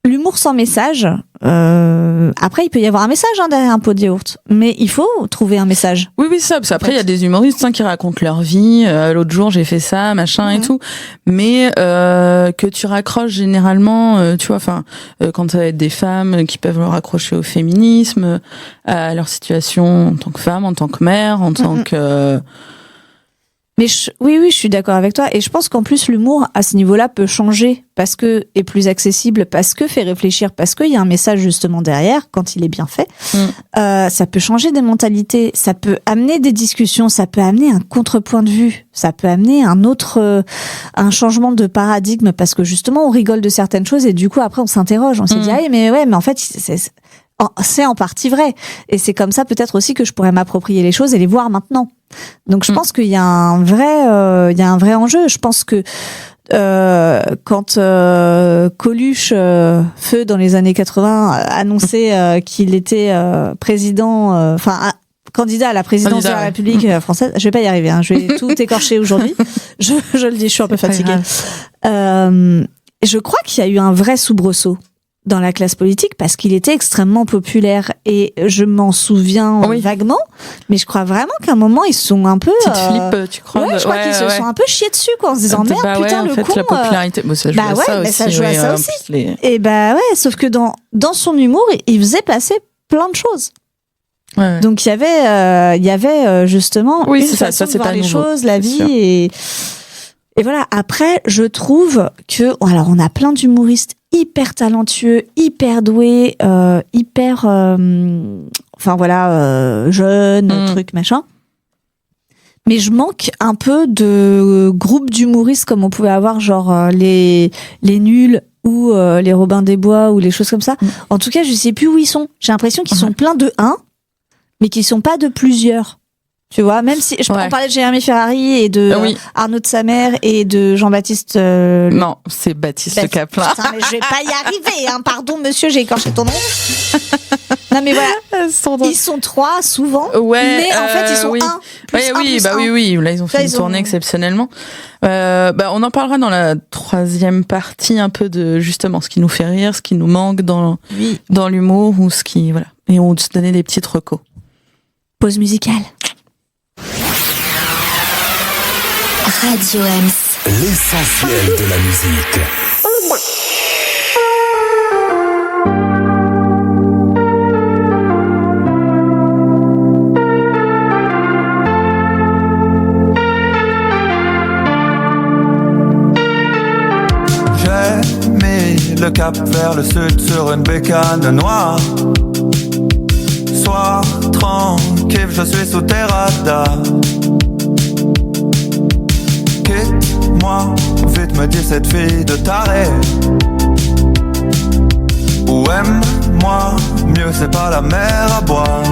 l'humour sans message. Après, il peut y avoir un message derrière un pot de yaourt, mais il faut trouver un message. Oui, ça. Parce qu'après, il y a des humoristes qui racontent leur vie. L'autre jour, j'ai fait ça, machin et tout. Mais que tu raccroches généralement, tu vois, quand ça va être des femmes qui peuvent le raccrocher au féminisme, à leur situation en tant que femme, en tant que mère, en tant que... Mais oui, je suis d'accord avec toi. Et je pense qu'en plus, l'humour, à ce niveau-là, peut changer parce que est plus accessible, parce que fait réfléchir, parce qu'il y a un message justement derrière, quand il est bien fait. Ça peut changer des mentalités, ça peut amener des discussions, ça peut amener un contrepoint de vue, ça peut amener un changement de paradigme parce que justement, on rigole de certaines choses et du coup, après, on s'interroge. On s'est dit, mais en fait, c'est en partie vrai. Et c'est comme ça peut-être aussi que je pourrais m'approprier les choses et les voir maintenant. Donc je pense qu'il y a un vrai enjeu. Je pense que quand Coluche, feu dans les années 80, annonçait qu'il était président, candidat à la présidence de la République française. Je vais pas y arriver, je vais tout écorcher aujourd'hui. Je le dis, je suis un peu fatiguée. Je crois qu'il y a eu un vrai soubresaut dans la classe politique parce qu'il était extrêmement populaire et je m'en souviens vaguement, mais je crois vraiment qu'à un moment ils se sont un peu Philippe, tu crois? Ouais, je crois qu'ils se sont un peu chiés dessus quoi, en se disant merde putain le con. La popularité, ça joue à ça aussi. Ça joue à ça aussi. Et sauf que dans son humour, il faisait passer plein de choses. Ouais. Donc il y avait justement une façon de voir les choses, la vie et voilà. Après, je trouve que alors on a plein d'humoristes hyper talentueux, hyper doués, jeunes, truc machin. Mais je manque un peu de groupes d'humoristes comme on pouvait avoir genre les nuls ou les Robin des Bois ou les choses comme ça. En tout cas, je sais plus où ils sont. J'ai l'impression qu'ils sont plein de 1, mais qu'ils sont pas de plusieurs. Tu vois, même si on parlait de Jérémy Ferrari et de Arnaud de Samer et de Jean-Baptiste. Non, c'est Baptiste Le Caplin. Putain, mais je vais pas y arriver. Pardon, monsieur, j'ai écorché ton nom. Non, mais voilà. Ils sont 3 souvent. Ouais. Mais en fait, ils sont 1. Oui. Là, ils ont fait une tournée exceptionnellement. On en parlera dans la 3e partie un peu de justement ce qui nous fait rire, ce qui nous manque dans l'humour ou ce qui Et on se donnait des petites recos. Pause musicale. Radio M. L'essentiel de la musique. J'ai mis le cap vers le sud sur une bécane noire. Soir tranquille, je suis sous tes radars. Quitte-moi, vite me dit cette fille de taré. Ou aime-moi, mieux c'est pas la mer à boire.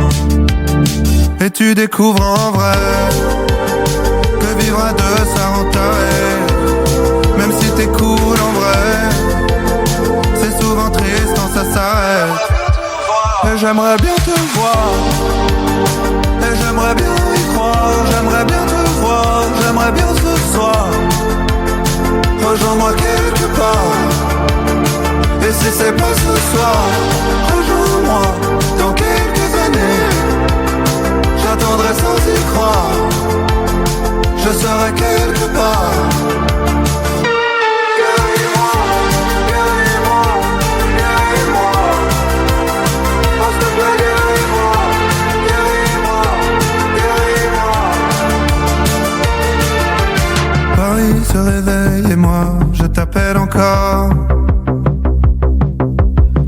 Et tu découvres en vrai que vivre à deux ça rend taré. Même si t'es cool en vrai, c'est souvent triste quand ça s'arrête. Et j'aimerais bien te voir, et j'aimerais bien y croire. J'aimerais bien te voir, j'aimerais bien ce soir. Rejoins-moi quelque part. Et si c'est pas ce soir, rejoins-moi dans quelques années. J'attendrai sans y croire. Je serai quelque part. Paris se réveille et moi je t'appelle encore.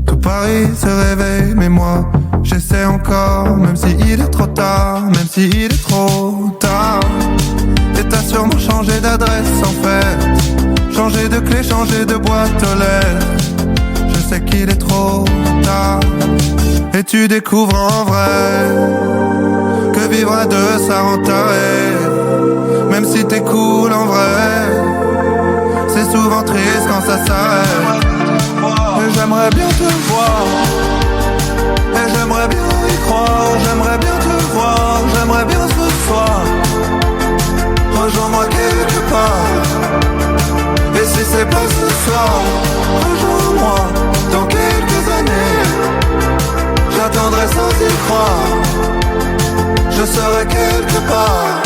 Tout Paris se réveille mais moi j'essaie encore. Même si il est trop tard, même si il est trop tard. Et t'as sûrement changé d'adresse en fait, changé de clé, changé de boîte aux lettres. Je sais qu'il est trop tard. Et tu découvres en vrai que vivre à deux ça rend taré. Même si t'es cool en vrai, c'est souvent triste quand ça s'arrête. Et j'aimerais bien te voir, et j'aimerais bien y croire. J'aimerais bien te voir, j'aimerais bien ce soir. Rejoins-moi quelque part. Et si c'est pas ce soir, rejoins-moi dans quelques années. J'attendrai sans y croire. Je serai quelque part.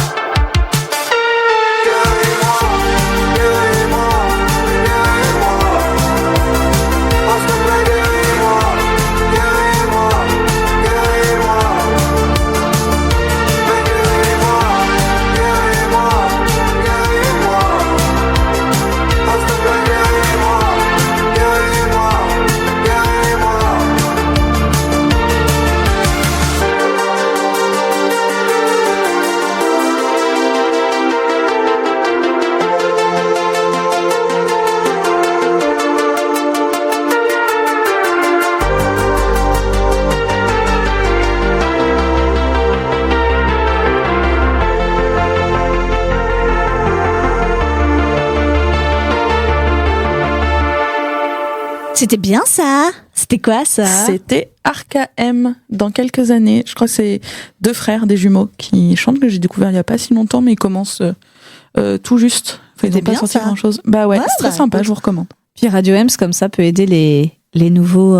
C'était bien ça. C'était quoi ça? C'était Arca M dans quelques années. Je crois que c'est 2 frères, des jumeaux, qui chantent, que j'ai découvert il y a pas si longtemps, mais ils commencent tout juste. Enfin, ils n'ont pas sorti grand chose. Bah ouais, c'est très sympa, je vous recommande. Puis Radio Ems, comme ça, peut aider les nouveaux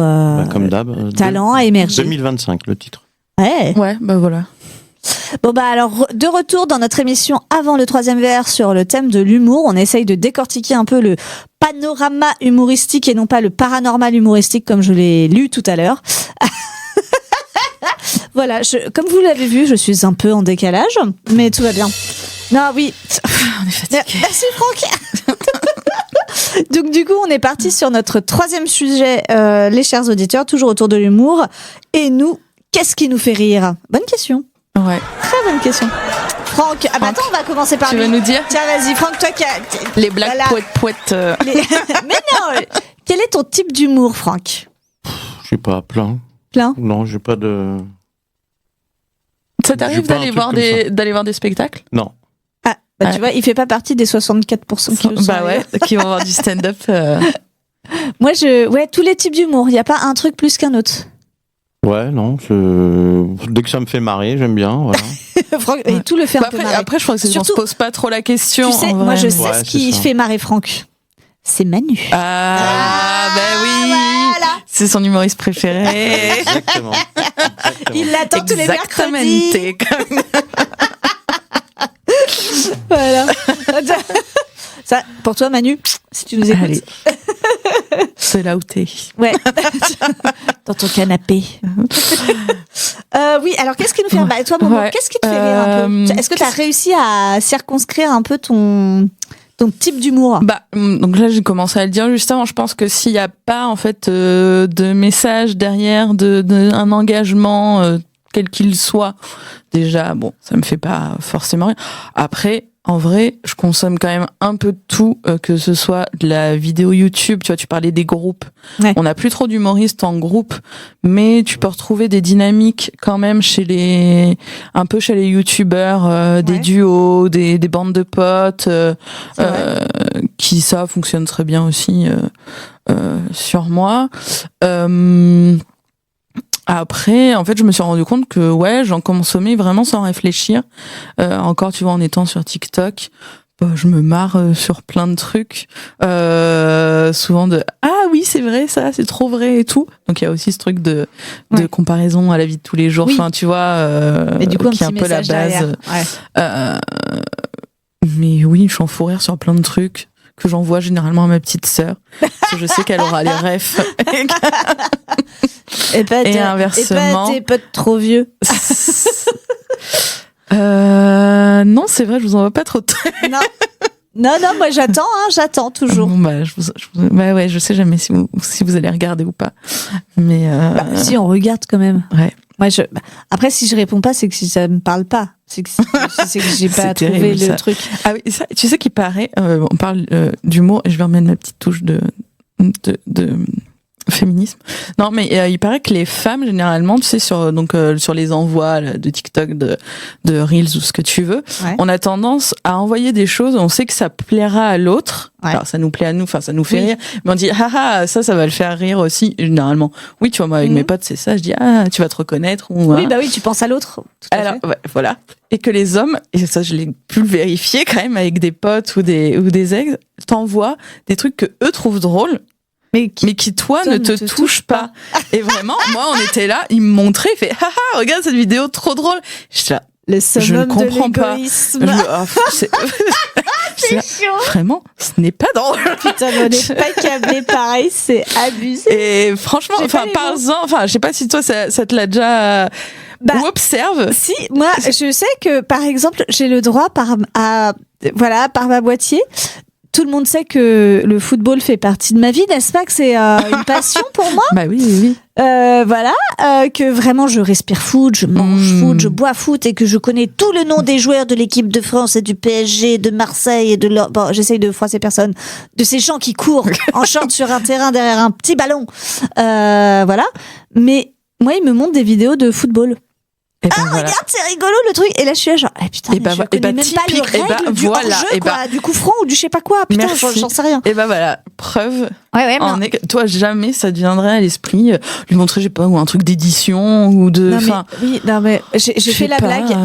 comme d'hab, talents à émerger. 2025, le titre. Ouais, bah voilà. Bon bah alors, de retour dans notre émission avant le 3e verre sur le thème de l'humour, on essaye de décortiquer un peu le panorama humoristique et non pas le paranormal humoristique comme je l'ai lu tout à l'heure. Voilà, comme vous l'avez vu, je suis un peu en décalage, mais tout va bien. Non, oui. On est fatigué. Merci Franck. Donc du coup, on est parti sur notre 3e sujet, les chers auditeurs, toujours autour de l'humour. Et nous, qu'est-ce qui nous fait rire? Bonne question. Ouais. Très bonne question. Franck, attends, on va commencer par tu lui. vas nous dire? Tiens, vas-y, Franck, toi qui les blagues poètes. Mais non. Quel est ton type d'humour, Franck? Je sais pas, plein. Plein? Non, j'ai pas de... Ça t'arrive d'aller voir des spectacles? Non. Ah, bah tu vois, il fait pas partie des 64% qui le sont. Bah ouais, qui vont voir du stand-up. Moi, tous les types d'humour. Il y a pas un truc plus qu'un autre. Ouais, non, dès que ça me fait marrer, j'aime bien, voilà. Franck, et tout le fait un peu marrer. Après, je crois que on se pose pas trop la question. Tu sais, moi, je sais ce qui fait marrer Franck. C'est Manu. Ah, bah oui. Voilà. C'est son humoriste préféré. Exactement. Il l'attend tous les mercredis. Voilà. Ça, pour toi, Manu, si tu nous écoutes. Allez. C'est là où t'es. Ouais. Dans ton canapé. Oui, alors qu'est-ce qui nous fait rire? Toi, Momo, qu'est-ce qui te fait rire un peu? Est-ce que tu as réussi à circonscrire un peu ton type d'humour? Donc là, j'ai commencé à le dire juste avant. Je pense que s'il n'y a pas en fait de message derrière, un engagement quel qu'il soit, déjà, bon, ça me fait pas forcément rire. Après, en vrai, je consomme quand même un peu de tout, que ce soit de la vidéo YouTube, tu vois, tu parlais des groupes. Ouais. On n'a plus trop d'humoristes en groupe, mais tu peux retrouver des dynamiques quand même chez les YouTubeurs, des duos, des bandes de potes, qui ça fonctionne très bien aussi sur moi. Après, en fait, je me suis rendu compte que j'en consommais vraiment sans réfléchir. Encore, tu vois, en étant sur TikTok, je me marre sur plein de trucs. Souvent ah oui, c'est vrai, ça, c'est trop vrai et tout. Donc il y a aussi ce truc de comparaison à la vie de tous les jours. Oui. Enfin, tu vois, et du coup, qui est un peu la base. Ouais. Mais oui, je suis en fou rire sur plein de trucs que j'envoie généralement à ma petite sœur, parce que je sais qu'elle aura les refs. Et inversement. Et pas tes potes trop vieux. Non, c'est vrai, je vous envoie pas trop de trucs. Non, moi j'attends toujours. Bon, je sais jamais si vous allez regarder ou pas. Mais si, on regarde quand même. Ouais. Moi, après, si je réponds pas, c'est que ça me parle pas. C'est que j'ai pas trouvé terrible, le ça. truc. Ah oui, ça, tu sais qu'il paraît, on parle d'humour, et je vais remettre ma petite touche de féminisme. Non, mais il paraît que les femmes, généralement, tu sais, sur les envois là, de TikTok, de Reels ou ce que tu veux, on a tendance à envoyer des choses, on sait que ça plaira à l'autre. Ouais. Alors, ça nous plaît à nous, enfin, ça nous fait rire. Mais on dit, ça va le faire rire aussi, généralement. Oui, tu vois, moi, avec mes potes, c'est ça. Je dis, tu vas te reconnaître. Ou, oui, bah oui, tu penses à l'autre. Alors, voilà. Et que les hommes, et ça, je l'ai pu le vérifier quand même avec des potes ou des ex, t'envoient des trucs que eux trouvent drôles. Mais qui toi ne te touche pas. Et vraiment, moi, on était là, il me montrait, il fait, regarde cette vidéo trop drôle. J'étais là, je ne comprends pas. C'est chiant. Vraiment, ce n'est pas drôle. Putain, on n'est pas câblé pareil, c'est abusé. Et franchement, parle-en, je sais pas si toi, ça te l'a déjà, ou observe. Si, moi, je sais que, par exemple, j'ai le droit par ma boîtier. Tout le monde sait que le football fait partie de ma vie, n'est-ce pas, que c'est une passion pour moi? Bah oui. Que vraiment je respire foot, je mange foot, je bois foot et que je connais tout le nom des joueurs de l'équipe de France et du PSG, de Marseille et j'essaye de froisser personne, de ces gens qui courent en short sur un terrain derrière un petit ballon. Voilà. Mais moi, ils me montrent des vidéos de football. Et ben voilà. Regarde, c'est rigolo le truc. Et là, je suis là genre, putain, mais je connais même pas les règles du hors-jeu, quoi, du coup franc ou du je sais pas quoi. Putain, j'en sais rien. Et ben voilà, preuve. Ouais, Toi, jamais ça te viendrait à l'esprit lui montrer, je sais pas, ou un truc d'édition ou de. Non mais j'ai fait la blague.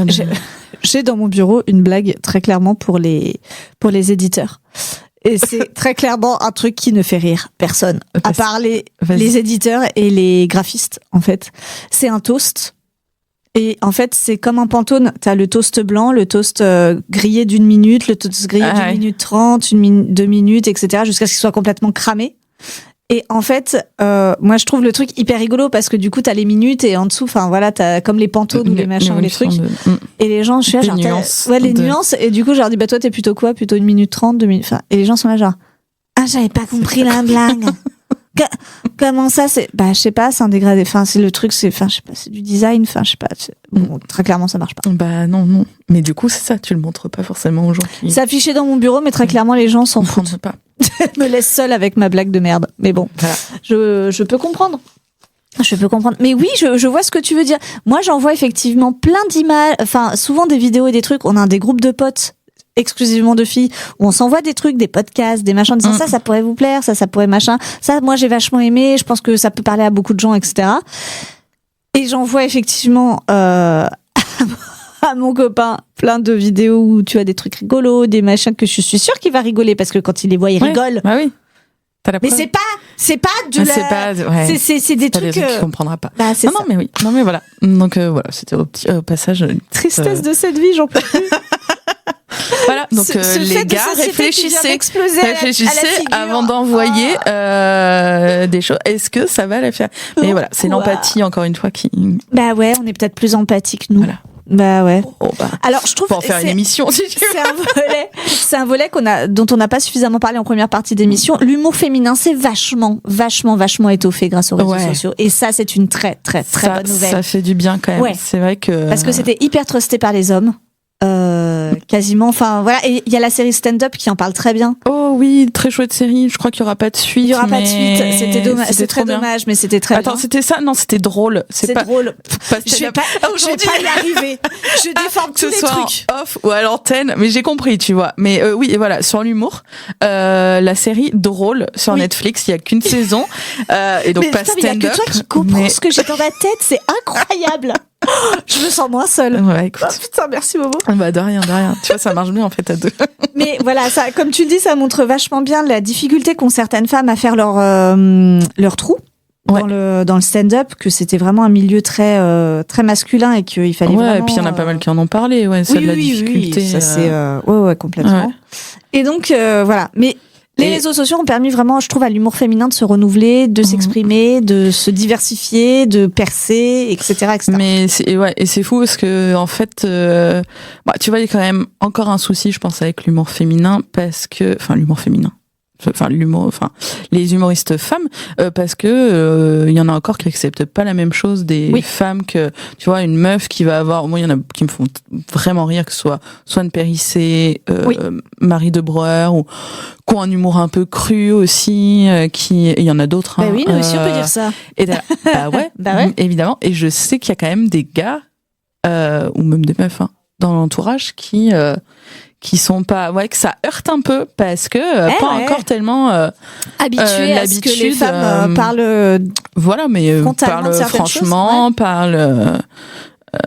J'ai dans mon bureau une blague très clairement pour les éditeurs. Et c'est très clairement un truc qui ne fait rire personne, à part les éditeurs et les graphistes, en fait. C'est un toast. Et en fait, c'est comme un Pantone. T'as le toast blanc, le toast grillé d'1 minute, le toast grillé d'1 minute 30, 2 minutes, etc. jusqu'à ce qu'il soit complètement cramé. Et en fait, moi, je trouve le truc hyper rigolo parce que du coup, t'as les minutes et en dessous, enfin voilà, t'as comme les Pantones ou les machins ou les trucs. Et les gens, je suis là, genre, les nuances. Et du coup, je leur dis, bah toi, t'es plutôt quoi? Plutôt 1 minute 30, 2 minutes. Enfin, et les gens sont là, genre, j'avais pas compris la blague. Comment ça, c'est, je sais pas, c'est un dégradé. Enfin, c'est le truc, je sais pas, c'est du design. Enfin, je sais pas. Bon, très clairement, ça marche pas. Non. Mais du coup, c'est ça, tu le montres pas forcément aux gens qui. C'est affiché dans mon bureau, mais très clairement, les gens s'en foutent pas. Me laisse seule avec ma blague de merde. Mais bon, voilà. Je peux comprendre. Mais oui, je vois ce que tu veux dire. Moi, j'en vois effectivement plein d'images. Enfin, souvent des vidéos et des trucs. On a des groupes de potes exclusivement de filles où on s'envoie des trucs, des podcasts, des machins, en disant ça pourrait vous plaire, ça pourrait machin. Ça, moi, j'ai vachement aimé. Je pense que ça peut parler à beaucoup de gens, etc. Et j'en vois effectivement à mon copain plein de vidéos où tu as des trucs rigolos, des machins que je suis sûre qu'il va rigoler parce que quand il les voit, il rigole. Bah oui. Mais c'est pas de la. C'est des trucs qu'il comprendra pas. Bah, non, mais oui. Non, mais voilà. Donc voilà, c'était au passage. Tristesse de cette vie, j'en peux plus. Voilà, donc les gars, réfléchissez avant d'envoyer des choses. Est-ce que ça va la faire? Mais voilà, c'est l'empathie encore une fois qui. Bah ouais, on est peut-être plus empathique nous. Voilà. Bah ouais. Alors je trouve pour en faire une émission si tu veux. C'est un volet dont on n'a pas suffisamment parlé en première partie d'émission. L'humour féminin c'est vachement étoffé grâce aux réseaux sociaux et ça c'est une très bonne nouvelle. Ça fait du bien quand même. Ouais. C'est vrai que parce que c'était hyper trusté par les hommes. Quasiment, enfin voilà, et il y a la série Stand Up qui en parle très bien. Oh oui, très chouette série. Je crois qu'il y aura pas de suite. Il y aura pas de suite. C'était dommage. C'était très dommage, mais c'était très. Attends, c'était ça? Non, c'était drôle. C'est pas drôle. Je vais pas y arriver. Je défends tous les trucs. Off ou à l'antenne, mais j'ai compris, tu vois. Mais oui, et voilà, sur l'humour, la série drôle sur Netflix, il y a qu'une saison, et donc pas Stand Up. Il y a que toi qui comprends ce que j'ai dans ma tête, c'est incroyable. Je me sens moins seule. Ouais, écoute. Putain, merci Momo. Bah de rien. Tu vois, ça marche bien en fait à deux. Mais voilà, ça, comme tu le dis, ça montre vachement bien la difficulté qu'ont certaines femmes à faire leur trou. Dans le stand-up, que c'était vraiment un milieu très masculin et qu'il fallait vraiment. Ouais, et puis il y en a pas mal qui en ont parlé, de la difficulté. Oui, ça c'est complètement. Ouais. Et donc voilà, mais les réseaux sociaux ont permis vraiment, je trouve, à l'humour féminin de se renouveler, de s'exprimer, de se diversifier, de percer, etc., etc. Mais c'est fou parce que en fait, tu vois, il y a quand même encore un souci, je pense, avec l'humour féminin les humoristes femmes, parce que il y en a encore qui acceptent pas la même chose des femmes que, tu vois, une meuf qui va avoir, moi il y en a qui me font vraiment rire, que ce soit Swan Périssé, Marie de Breuer, ou qui ont un humour un peu cru aussi, il y en a d'autres. Bah oui, nous aussi on peut dire ça. Et ouais, évidemment. Et je sais qu'il y a quand même des gars, ou même des meufs, dans l'entourage qui sont pas, que ça heurte un peu parce que encore tellement habitués à ce que les femmes parlent. Voilà, mais parlent franchement, parlent.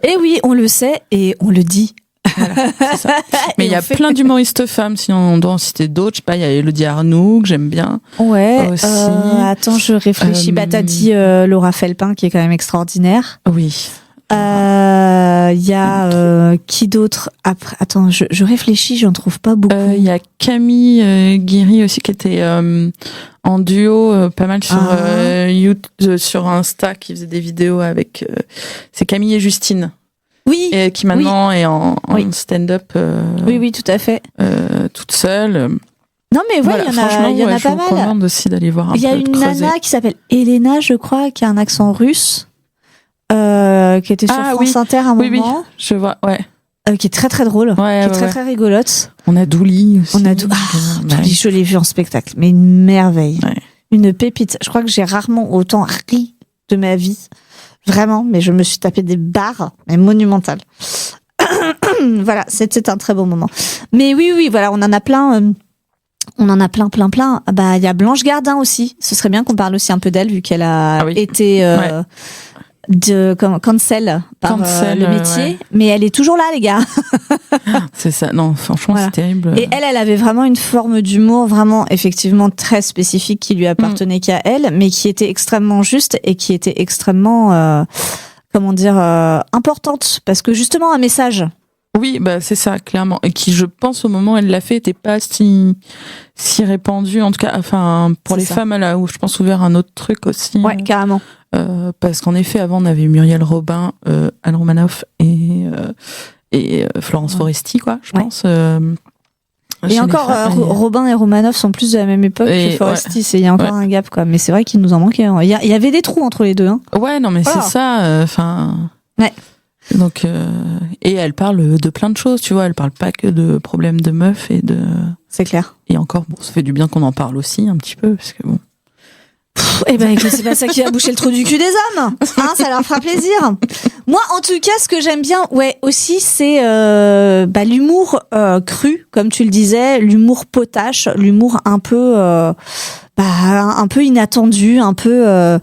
Et oui, on le sait et on le dit. Voilà, c'est ça. Mais il y a plein d'humoristes femmes, si on doit en citer d'autres. Je sais pas, il y a Elodie Arnoux que j'aime bien. Ouais. Aussi. Attends, je réfléchis. T'as dit Laura Felpin qui est quand même extraordinaire. Oui. Il y a qui d'autre après? Attends, je réfléchis, j'en trouve pas beaucoup. Il y a Camille Guéry aussi qui était en duo pas mal sur YouTube, sur Insta, qui faisait des vidéos avec. C'est Camille et Justine. Oui. Et qui maintenant est en stand-up. Oui, tout à fait. Toute seule. Non mais il y en a pas mal. Je vous recommande aussi d'aller voir un peu. Il y a une nana qui s'appelle Elena, je crois, qui a un accent russe. Qui était sur France Inter à un moment. Oui, je vois, qui est très très drôle, qui est très rigolote. On a Douli aussi. Douli, je l'ai vu en spectacle, mais une merveille, une pépite. Je crois que j'ai rarement autant ri de ma vie. Vraiment, mais je me suis tapé des barres, mais monumentales. Voilà, c'était un très beau moment. Mais oui, voilà, on en a plein. On en a plein. Bah, il y a Blanche Gardin aussi. Ce serait bien qu'on parle aussi un peu d'elle, vu qu'elle a été cancel par le métier. Ouais. Mais elle est toujours là, les gars. C'est ça. Non, franchement, c'est terrible. Et elle avait vraiment une forme d'humour vraiment, effectivement, très spécifique qui lui appartenait qu'à elle, mais qui était extrêmement juste et qui était extrêmement, importante. Parce que justement, un message. Oui, bah c'est ça, clairement. Et qui, je pense, au moment où elle l'a fait, était pas si répandue. En tout cas, enfin, pour les femmes, elle a, je pense, ouvert un autre truc aussi. Ouais, carrément. Parce qu'en effet, avant, on avait eu Muriel Robin, Anne Romanoff et Florence Foresti, quoi, je pense. Et encore, Robin et Romanoff sont plus de la même époque que Foresti. Il y a encore un gap, quoi. Mais c'est vrai qu'il nous en manquait. Il y avait des trous entre les deux. Hein. Ouais, non, mais c'est ça. Ouais. Donc, et elle parle de plein de choses, tu vois. Elle parle pas que de problèmes de meufs et de. C'est clair. Et encore, bon, ça fait du bien qu'on en parle aussi un petit peu, parce que bon. Eh ben, écoute, c'est pas ça qui va boucher le trou du cul des hommes. Hein, ça leur fera plaisir. Moi, en tout cas, ce que j'aime bien, aussi, c'est l'humour cru, comme tu le disais, l'humour potache, l'humour un peu inattendu, un peu.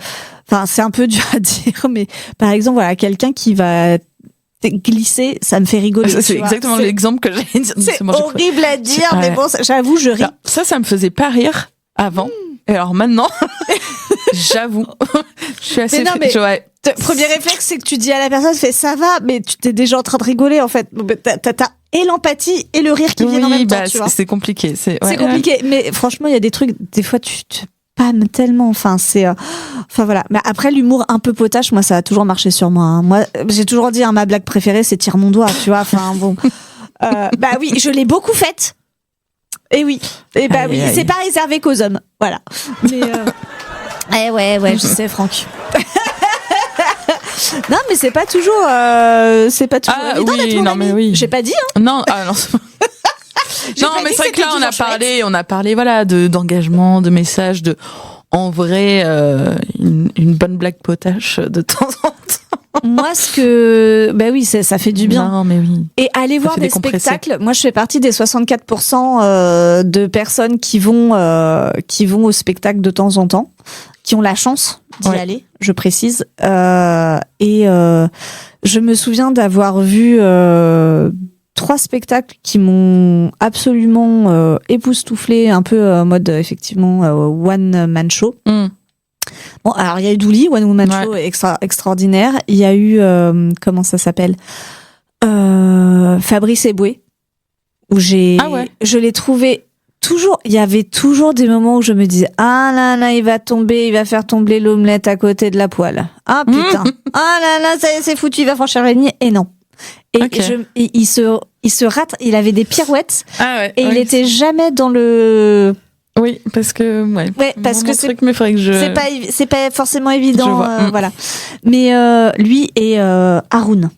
C'est un peu dur à dire, mais par exemple, voilà, quelqu'un qui va glisser, ça me fait rigoler. C'est exactement l'exemple que j'allais dire. C'est horrible à dire, mais bon, j'avoue, je ris. Alors, ça me faisait pas rire avant. Et alors maintenant, j'avoue, je suis assez. Premier réflexe, c'est que tu dis à la personne, fais ça va, mais tu t'es déjà en train de rigoler en fait. T'as et l'empathie et le rire qui viennent en même temps. Tu vois. C'est compliqué. C'est compliqué, mais franchement, il y a des trucs. Des fois, tu pannes tellement. Enfin, voilà. Mais après, l'humour un peu potache, moi, ça a toujours marché sur moi. Hein. Moi, j'ai toujours dit, ma blague préférée, c'est tire mon doigt. Tu vois. Enfin bon. Oui, je l'ai beaucoup faite. Et oui, c'est pas réservé qu'aux hommes, voilà. Mais ouais, je sais, Franck. Non, mais c'est pas toujours évident d'être mon ami. Oui. J'ai pas dit. Hein. Non, non. Non, mais c'est vrai que là, on a parlé, voilà, d'engagement, de messages, en vrai, une bonne blague potache de temps en temps. Moi, ça fait du bien. Non, mais oui. Et aller voir des spectacles. Moi, je fais partie des 64% de personnes qui vont au spectacle de temps en temps, qui ont la chance d'y aller, je précise. Et je me souviens d'avoir vu 3 spectacles qui m'ont absolument époustouflé, un peu en mode effectivement one man show. Bon, alors il y a eu Douli, One Woman Show, extraordinaire. Il y a eu comment ça s'appelle, Fabrice Eboué, où je l'ai trouvé toujours. Il y avait toujours des moments où je me disais là, il va faire tomber l'omelette à côté de la poêle. Ah putain, là, ça y est, c'est foutu, il va franchir la ligne. Et non. Et il se rate. Il avait des pirouettes. Et il était jamais dans le. Oui, parce que parce que c'est truc, mais faudrait que c'est pas forcément évident, voilà. Mais lui et Haroun.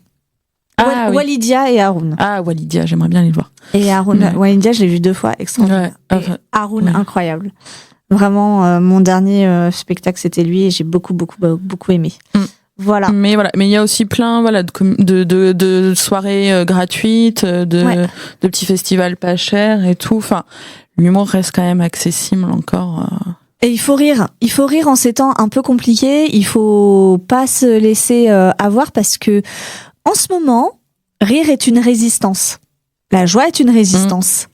Walidia et Haroun. Ah, Walidia, j'aimerais bien les voir. Et Haroun, Walidia, je l'ai vu 2 fois, extraordinaire. Haroun, incroyable. Vraiment, mon dernier spectacle, c'était lui et j'ai beaucoup aimé. Voilà. Mais il y a aussi plein, de soirées gratuites, de petits festivals pas chers et tout. Enfin, l'humour reste quand même accessible encore. Et il faut rire en ces temps un peu compliqués. Il faut pas se laisser avoir parce que en ce moment, rire est une résistance. La joie est une résistance.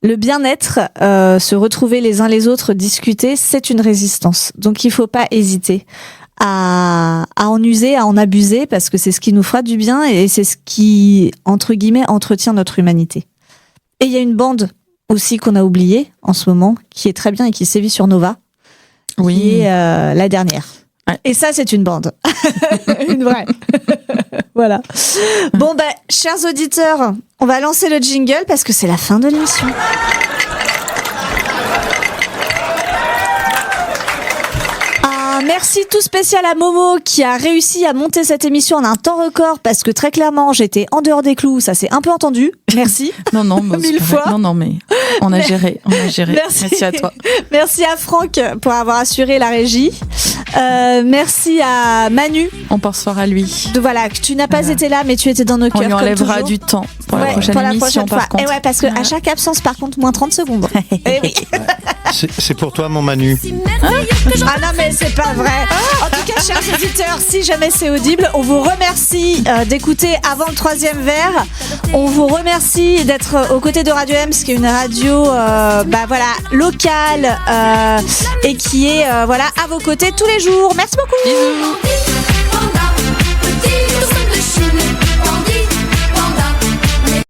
Le bien-être, se retrouver les uns les autres, discuter, c'est une résistance. Donc il faut pas hésiter à en user, à en abuser, parce que c'est ce qui nous fera du bien et c'est ce qui, entre guillemets, entretient notre humanité. Et il y a une bande aussi qu'on a oubliée en ce moment, qui est très bien et qui sévit sur Nova, qui est La Dernière. Ouais. Et ça, c'est une bande. Une vraie. Voilà. Bon, chers auditeurs, on va lancer le jingle parce que c'est la fin de l'émission. Merci tout spécial à Momo qui a réussi à monter cette émission en un temps record parce que très clairement j'étais en dehors des clous, ça s'est un peu entendu. Merci. Non, 1000 fois. Non, mais on a géré. Merci à toi. Merci à Franck pour avoir assuré la régie. Merci à Manu. On pense fort à lui. Voilà, que tu n'as pas été là, mais tu étais dans nos cœurs. On lui enlèvera du temps pour la prochaine émission, par contre. Et ouais, parce que à chaque absence, par contre, moins 30 secondes. Et oui. C'est pour toi, mon Manu. Ah non, mais c'est pas vrai. En tout cas, chers auditeurs, si jamais c'est audible, on vous remercie d'écouter avant le 3e verre. On vous remercie d'être aux côtés de Radio Ems, qui est une radio locale et qui est à vos côtés tous les jours. Merci beaucoup. Bisous.